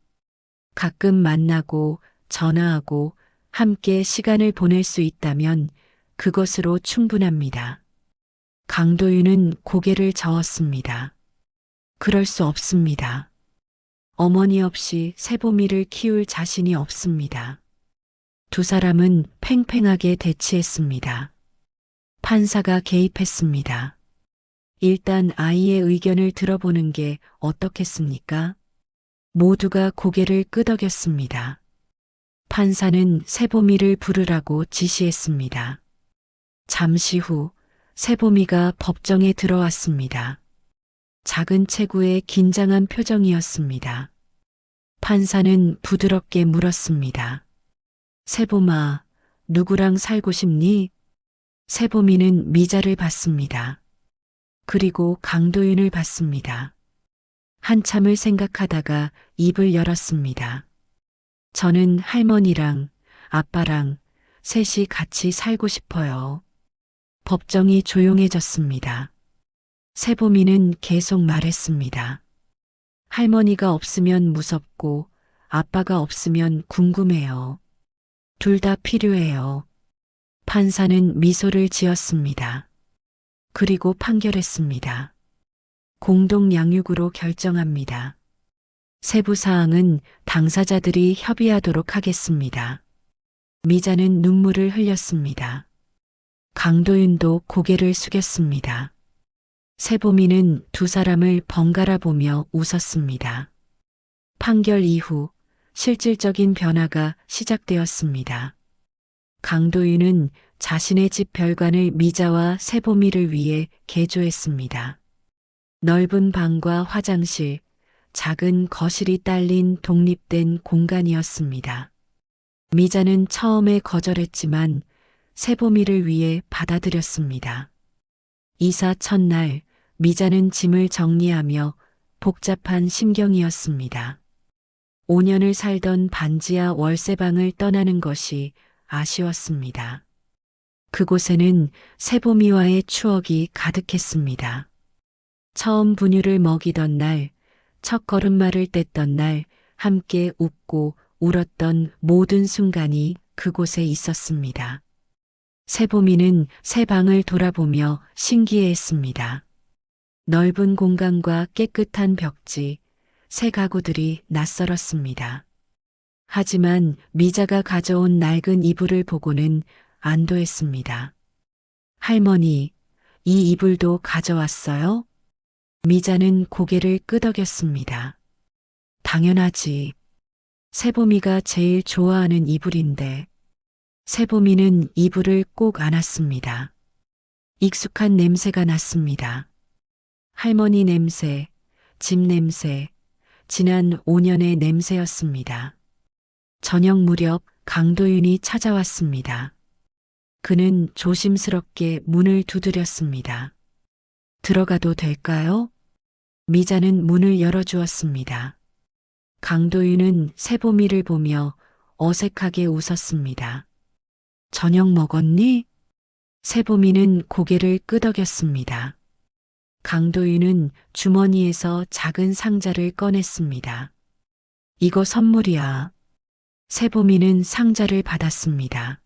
가끔 만나고 전화하고 함께 시간을 보낼 수 있다면 그것으로 충분합니다. 강도윤은 고개를 저었습니다. 그럴 수 없습니다. 어머니 없이 세봄이를 키울 자신이 없습니다. 두 사람은 팽팽하게 대치했습니다. 판사가 개입했습니다. 일단 아이의 의견을 들어보는 게 어떻겠습니까? 모두가 고개를 끄덕였습니다. 판사는 세봄이를 부르라고 지시했습니다. 잠시 후 세봄이가 법정에 들어왔습니다. 작은 체구에 긴장한 표정이었습니다. 판사는 부드럽게 물었습니다. 세봄아, 누구랑 살고 싶니? 세봄이는 미자를 봤습니다. 그리고 강도윤을 봤습니다. 한참을 생각하다가 입을 열었습니다. 저는 할머니랑 아빠랑 셋이 같이 살고 싶어요. 법정이 조용해졌습니다. 세봄이는 계속 말했습니다. 할머니가 없으면 무섭고 아빠가 없으면 궁금해요. 둘 다 필요해요. 판사는 미소를 지었습니다. 그리고 판결했습니다. 공동 양육으로 결정합니다. 세부 사항은 당사자들이 협의하도록 하겠습니다. 미자는 눈물을 흘렸습니다. 강도윤도 고개를 숙였습니다. 세보미는 두 사람을 번갈아 보며 웃었습니다. 판결 이후 실질적인 변화가 시작되었습니다. 강도윤은 자신의 집 별관을 미자와 세보미를 위해 개조했습니다. 넓은 방과 화장실, 작은 거실이 딸린 독립된 공간이었습니다. 미자는 처음에 거절했지만 세보미를 위해 받아들였습니다. 이사 첫날 미자는 짐을 정리하며 복잡한 심경이었습니다. 5년을 살던 반지하 월세방을 떠나는 것이 아쉬웠습니다. 그곳에는 세보미와의 추억이 가득했습니다. 처음 분유를 먹이던 날, 첫 걸음마를 뗐던 날, 함께 웃고 울었던 모든 순간이 그곳에 있었습니다. 세보미는 새 방을 돌아보며 신기해했습니다. 넓은 공간과 깨끗한 벽지, 새 가구들이 낯설었습니다. 하지만 미자가 가져온 낡은 이불을 보고는 안도했습니다. 할머니, 이 이불도 가져왔어요? 미자는 고개를 끄덕였습니다. 당연하지. 세보미가 제일 좋아하는 이불인데. 세보미는 이불을 꼭 안았습니다. 익숙한 냄새가 났습니다. 할머니 냄새, 집 냄새, 지난 5년의 냄새였습니다. 저녁 무렵 강도윤이 찾아왔습니다. 그는 조심스럽게 문을 두드렸습니다. 들어가도 될까요? 미자는 문을 열어주었습니다. 강도윤은 세보미를 보며 어색하게 웃었습니다. 저녁 먹었니? 세보미는 고개를 끄덕였습니다. 강도윤은 주머니에서 작은 상자를 꺼냈습니다. 이거 선물이야. 세보미는 상자를 받았습니다.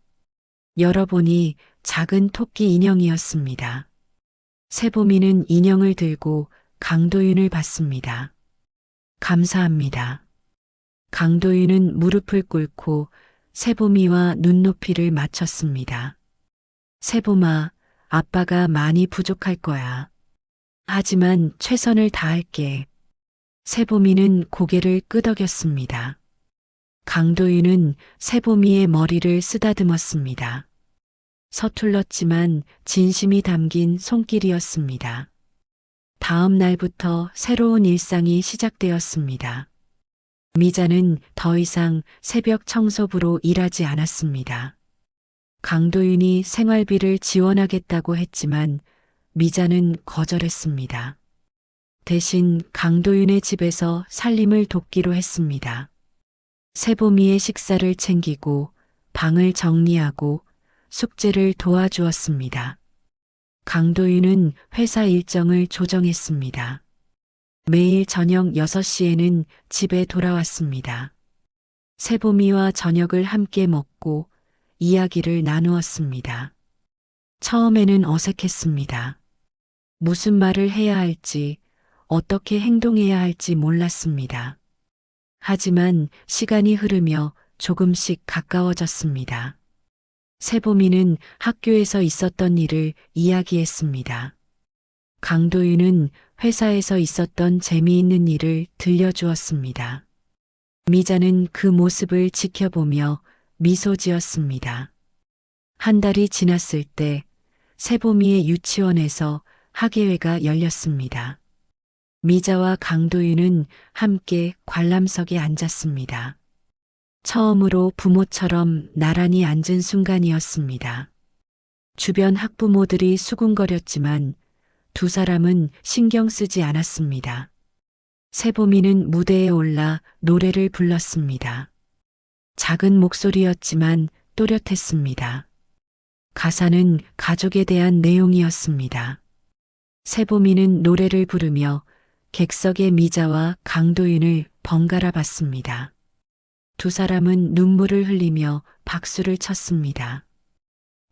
열어보니 작은 토끼 인형이었습니다. 세보미는 인형을 들고 강도윤을 봤습니다. 감사합니다. 강도윤은 무릎을 꿇고 세보미와 눈높이를 맞췄습니다. 세보마, 아빠가 많이 부족할 거야. 하지만 최선을 다할게. 세보미는 고개를 끄덕였습니다. 강도윤은 세보미의 머리를 쓰다듬었습니다. 서툴렀지만 진심이 담긴 손길이었습니다. 다음 날부터 새로운 일상이 시작되었습니다. 미자는 더 이상 새벽 청소부로 일하지 않았습니다. 강도윤이 생활비를 지원하겠다고 했지만 미자는 거절했습니다. 대신 강도윤의 집에서 살림을 돕기로 했습니다. 세보미의 식사를 챙기고 방을 정리하고 숙제를 도와주었습니다. 강도윤은 회사 일정을 조정했습니다. 매일 저녁 6시에는 집에 돌아왔습니다. 세보미와 저녁을 함께 먹고 이야기를 나누었습니다. 처음에는 어색했습니다. 무슨 말을 해야 할지, 어떻게 행동해야 할지 몰랐습니다. 하지만 시간이 흐르며 조금씩 가까워졌습니다. 세보미는 학교에서 있었던 일을 이야기했습니다. 강도윤은 회사에서 있었던 재미있는 일을 들려주었습니다. 미자는 그 모습을 지켜보며 미소 지었습니다. 한 달이 지났을 때 세보미의 유치원에서 학예회가 열렸습니다. 미자와 강도윤은 함께 관람석에 앉았습니다. 처음으로 부모처럼 나란히 앉은 순간이었습니다. 주변 학부모들이 수군거렸지만 두 사람은 신경 쓰지 않았습니다. 세보미는 무대에 올라 노래를 불렀습니다. 작은 목소리였지만 또렷했습니다. 가사는 가족에 대한 내용이었습니다. 세보미는 노래를 부르며 객석의 미자와 강도윤을 번갈아 봤습니다. 두 사람은 눈물을 흘리며 박수를 쳤습니다.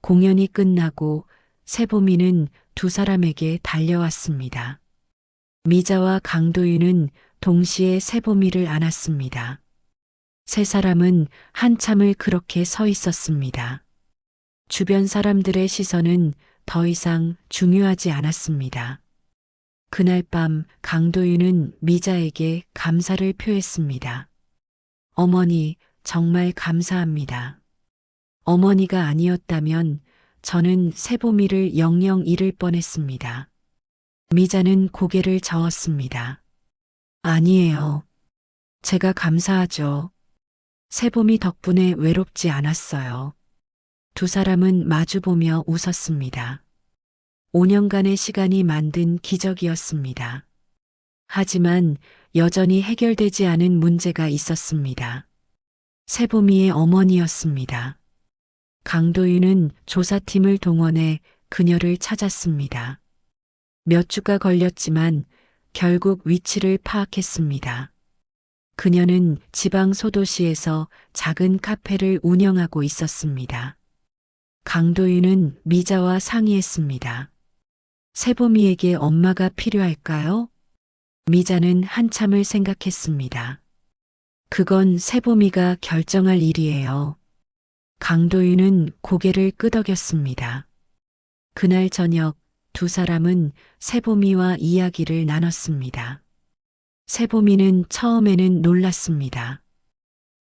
공연이 끝나고 세보미는 두 사람에게 달려왔습니다. 미자와 강도윤은 동시에 세보미를 안았습니다. 세 사람은 한참을 그렇게 서 있었습니다. 주변 사람들의 시선은 더 이상 중요하지 않았습니다. 그날 밤 강도윤은 미자에게 감사를 표했습니다. 어머니, 정말 감사합니다. 어머니가 아니었다면 저는 세보미를 영영 잃을 뻔했습니다. 미자는 고개를 저었습니다. 아니에요. 제가 감사하죠. 세보미 덕분에 외롭지 않았어요. 두 사람은 마주보며 웃었습니다. 5년간의 시간이 만든 기적이었습니다. 하지만 여전히 해결되지 않은 문제가 있었습니다. 세보미의 어머니였습니다. 강도윤은 조사팀을 동원해 그녀를 찾았습니다. 몇 주가 걸렸지만 결국 위치를 파악했습니다. 그녀는 지방 소도시에서 작은 카페를 운영하고 있었습니다. 강도윤은 미자와 상의했습니다. 세보미에게 엄마가 필요할까요? 미자는 한참을 생각했습니다. 그건 세보미가 결정할 일이에요. 강도윤은 고개를 끄덕였습니다. 그날 저녁 두 사람은 세보미와 이야기를 나눴습니다. 세보미는 처음에는 놀랐습니다.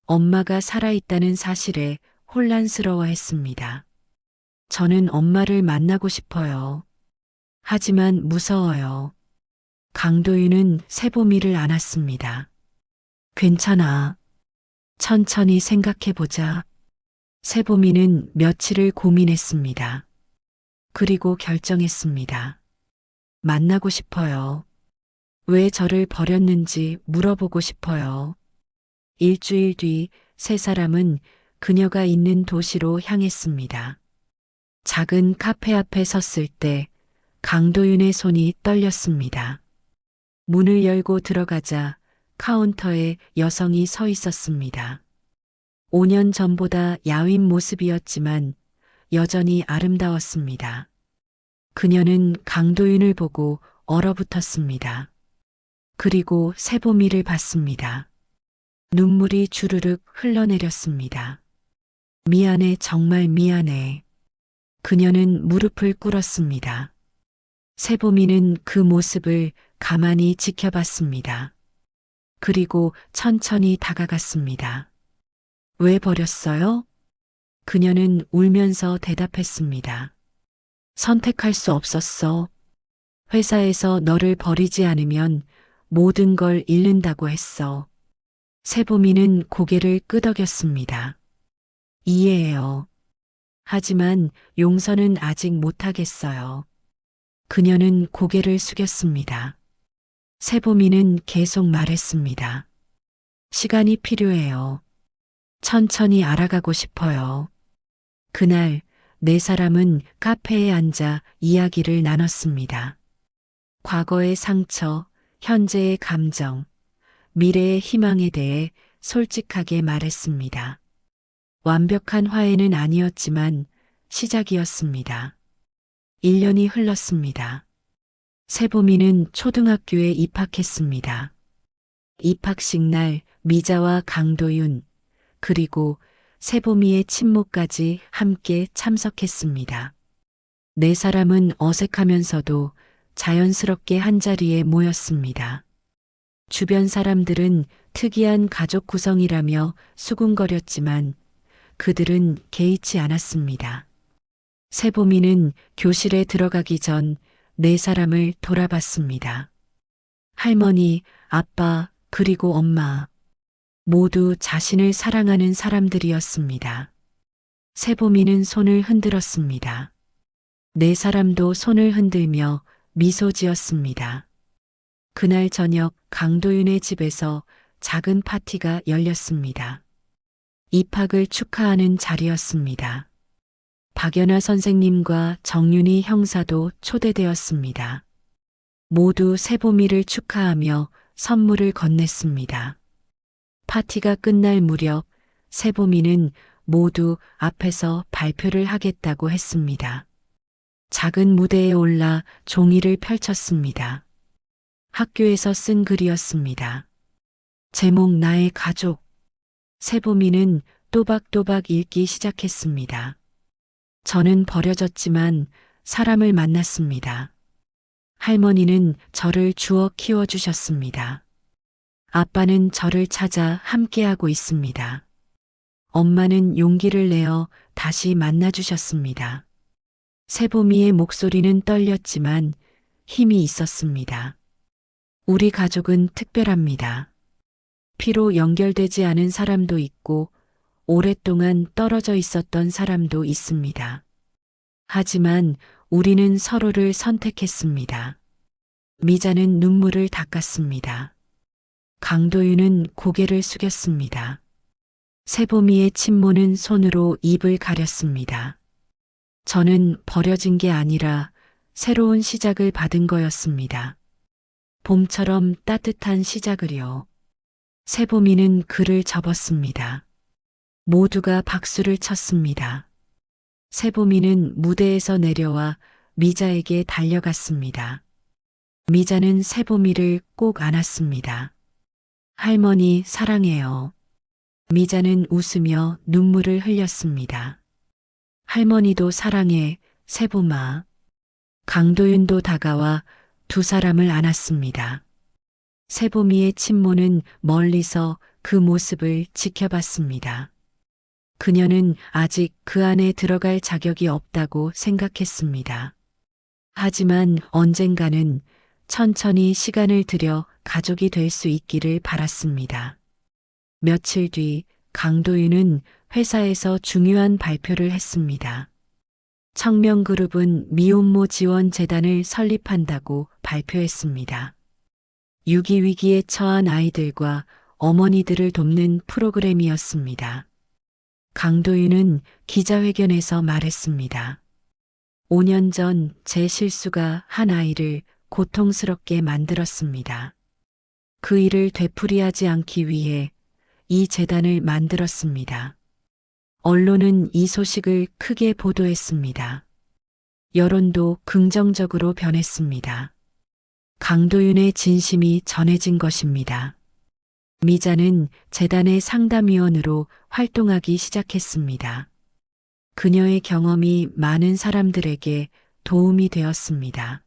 엄마가 살아있다는 사실에 혼란스러워했습니다. 저는 엄마를 만나고 싶어요. 하지만 무서워요. 강도윤은 세보미를 안았습니다. 괜찮아. 천천히 생각해보자. 세보미는 며칠을 고민했습니다. 그리고 결정했습니다. 만나고 싶어요. 왜 저를 버렸는지 물어보고 싶어요. 일주일 뒤 세 사람은 그녀가 있는 도시로 향했습니다. 작은 카페 앞에 섰을 때 강도윤의 손이 떨렸습니다. 문을 열고 들어가자 카운터에 여성이 서 있었습니다. 5년 전보다 야윈 모습이었지만 여전히 아름다웠습니다. 그녀는 강도윤을 보고 얼어붙었습니다. 그리고 세보미를 봤습니다. 눈물이 주르륵 흘러내렸습니다. 미안해, 정말 미안해. 그녀는 무릎을 꿇었습니다. 세보미는 그 모습을 가만히 지켜봤습니다. 그리고 천천히 다가갔습니다. 왜 버렸어요? 그녀는 울면서 대답했습니다. 선택할 수 없었어. 회사에서 너를 버리지 않으면 모든 걸 잃는다고 했어. 세보미는 고개를 끄덕였습니다. 이해해요. 하지만 용서는 아직 못하겠어요. 그녀는 고개를 숙였습니다. 세보미는 계속 말했습니다. 시간이 필요해요. 천천히 알아가고 싶어요. 그날 네 사람은 카페에 앉아 이야기를 나눴습니다. 과거의 상처, 현재의 감정, 미래의 희망에 대해 솔직하게 말했습니다. 완벽한 화해는 아니었지만 시작이었습니다. 1년이 흘렀습니다. 세보미는 초등학교에 입학했습니다. 입학식 날 미자와 강도윤, 그리고 세보미의 친모까지 함께 참석했습니다. 네 사람은 어색하면서도 자연스럽게 한자리에 모였습니다. 주변 사람들은 특이한 가족 구성이라며 수군거렸지만 그들은 개의치 않았습니다. 세보미는 교실에 들어가기 전 네 사람을 돌아봤습니다. 할머니, 아빠, 그리고 엄마. 모두 자신을 사랑하는 사람들이었습니다. 세보미는 손을 흔들었습니다. 네 사람도 손을 흔들며 미소 지었습니다. 그날 저녁 강도윤의 집에서 작은 파티가 열렸습니다. 입학을 축하하는 자리였습니다. 박연아 선생님과 정윤희 형사도 초대되었습니다. 모두 세보미를 축하하며 선물을 건넸습니다. 파티가 끝날 무렵 세보미는 모두 앞에서 발표를 하겠다고 했습니다. 작은 무대에 올라 종이를 펼쳤습니다. 학교에서 쓴 글이었습니다. 제목 나의 가족. 세보미는 또박또박 읽기 시작했습니다. 저는 버려졌지만 사람을 만났습니다. 할머니는 저를 주워 키워주셨습니다. 아빠는 저를 찾아 함께하고 있습니다. 엄마는 용기를 내어 다시 만나주셨습니다. 세보미의 목소리는 떨렸지만 힘이 있었습니다. 우리 가족은 특별합니다. 피로 연결되지 않은 사람도 있고 오랫동안 떨어져 있었던 사람도 있습니다. 하지만 우리는 서로를 선택했습니다. 미자는 눈물을 닦았습니다. 강도윤은 고개를 숙였습니다. 세보미의 친모는 손으로 입을 가렸습니다. 저는 버려진 게 아니라 새로운 시작을 받은 거였습니다. 봄처럼 따뜻한 시작을요. 세보미는 글을 접었습니다. 모두가 박수를 쳤습니다. 세보미는 무대에서 내려와 미자에게 달려갔습니다. 미자는 세보미를 꼭 안았습니다. 할머니 사랑해요. 미자는 웃으며 눈물을 흘렸습니다. 할머니도 사랑해, 세보마. 강도윤도 다가와 두 사람을 안았습니다. 세보미의 친모는 멀리서 그 모습을 지켜봤습니다. 그녀는 아직 그 안에 들어갈 자격이 없다고 생각했습니다. 하지만 언젠가는 천천히 시간을 들여 가족이 될 수 있기를 바랐습니다. 며칠 뒤 강도윤은 회사에서 중요한 발표를 했습니다. 청명그룹은 미혼모 지원 재단을 설립한다고 발표했습니다. 유기위기에 처한 아이들과 어머니들을 돕는 프로그램이었습니다. 강도윤은 기자회견에서 말했습니다. 5년 전 제 실수가 한 아이를 고통스럽게 만들었습니다. 그 일을 되풀이하지 않기 위해 이 재단을 만들었습니다. 언론은 이 소식을 크게 보도했습니다. 여론도 긍정적으로 변했습니다. 강도윤의 진심이 전해진 것입니다. 미자는 재단의 상담위원으로 활동하기 시작했습니다. 그녀의 경험이 많은 사람들에게 도움이 되었습니다.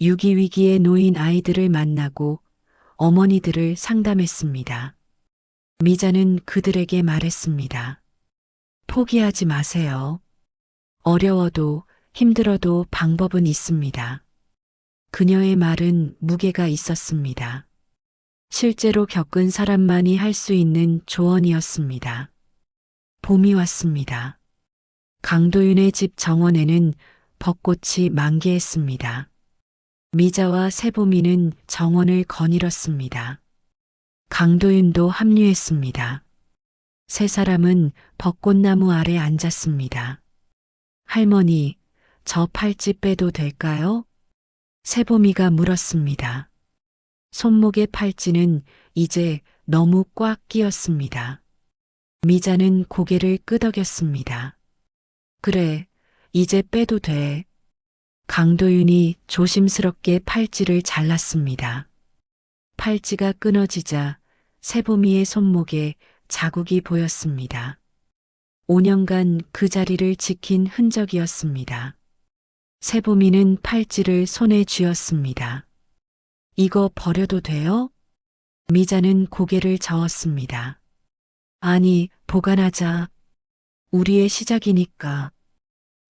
유기위기에 놓인 아이들을 만나고 어머니들을 상담했습니다. 미자는 그들에게 말했습니다. 포기하지 마세요. 어려워도 힘들어도 방법은 있습니다. 그녀의 말은 무게가 있었습니다. 실제로 겪은 사람만이 할 수 있는 조언이었습니다. 봄이 왔습니다. 강도윤의 집 정원에는 벚꽃이 만개했습니다. 미자와 세보미는 정원을 거닐었습니다. 강도윤도 합류했습니다. 세 사람은 벚꽃나무 아래 앉았습니다. 할머니, 저 팔찌 빼도 될까요? 세보미가 물었습니다. 손목의 팔찌는 이제 너무 꽉 끼었습니다. 미자는 고개를 끄덕였습니다. 그래, 이제 빼도 돼. 강도윤이 조심스럽게 팔찌를 잘랐습니다. 팔찌가 끊어지자 세보미의 손목에 자국이 보였습니다. 5년간 그 자리를 지킨 흔적이었습니다. 세보미는 팔찌를 손에 쥐었습니다. 이거 버려도 돼요? 미자는 고개를 저었습니다. 아니, 보관하자. 우리의 시작이니까.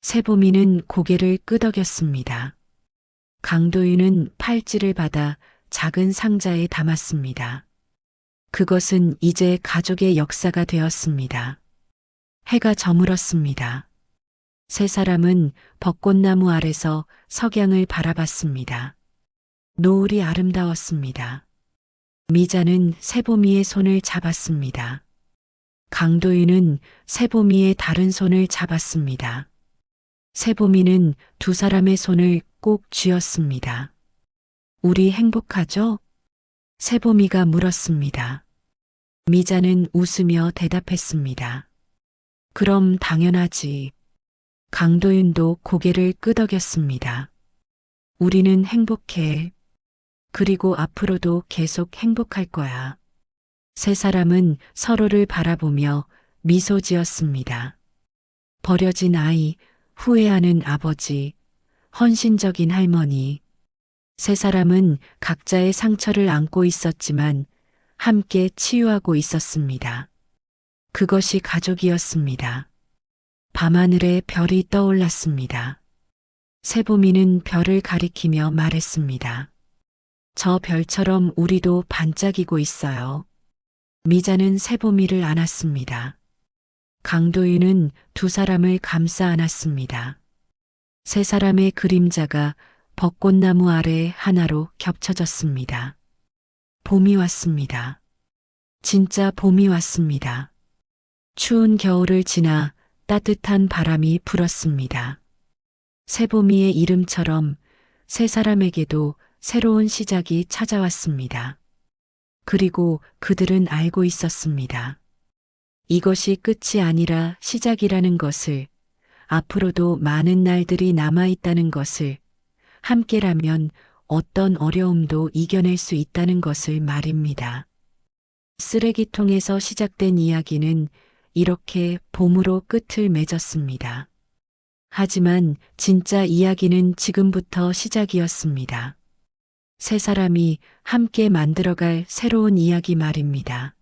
세보미는 고개를 끄덕였습니다. 강도윤은 팔찌를 받아 작은 상자에 담았습니다. 그것은 이제 가족의 역사가 되었습니다. 해가 저물었습니다. 세 사람은 벚꽃나무 아래서 석양을 바라봤습니다. 노을이 아름다웠습니다. 미자는 세보미의 손을 잡았습니다. 강도윤은 세보미의 다른 손을 잡았습니다. 세보미는 두 사람의 손을 꼭 쥐었습니다. 우리 행복하죠? 세보미가 물었습니다. 미자는 웃으며 대답했습니다. 그럼 당연하지. 강도윤도 고개를 끄덕였습니다. 우리는 행복해. 그리고 앞으로도 계속 행복할 거야. 세 사람은 서로를 바라보며 미소 지었습니다. 버려진 아이, 후회하는 아버지, 헌신적인 할머니. 세 사람은 각자의 상처를 안고 있었지만 함께 치유하고 있었습니다. 그것이 가족이었습니다. 밤하늘에 별이 떠올랐습니다. 세보미는 별을 가리키며 말했습니다. 저 별처럼 우리도 반짝이고 있어요. 미자는 세보미를 안았습니다. 강도윤은 두 사람을 감싸 안았습니다. 세 사람의 그림자가 벚꽃나무 아래 하나로 겹쳐졌습니다. 봄이 왔습니다. 진짜 봄이 왔습니다. 추운 겨울을 지나 따뜻한 바람이 불었습니다. 세보미의 이름처럼 세 사람에게도 새로운 시작이 찾아왔습니다. 그리고 그들은 알고 있었습니다. 이것이 끝이 아니라 시작이라는 것을, 앞으로도 많은 날들이 남아있다는 것을, 함께라면 어떤 어려움도 이겨낼 수 있다는 것을 말입니다. 쓰레기통에서 시작된 이야기는 이렇게 봄으로 끝을 맺었습니다. 하지만 진짜 이야기는 지금부터 시작이었습니다. 세 사람이 함께 만들어갈 새로운 이야기 말입니다.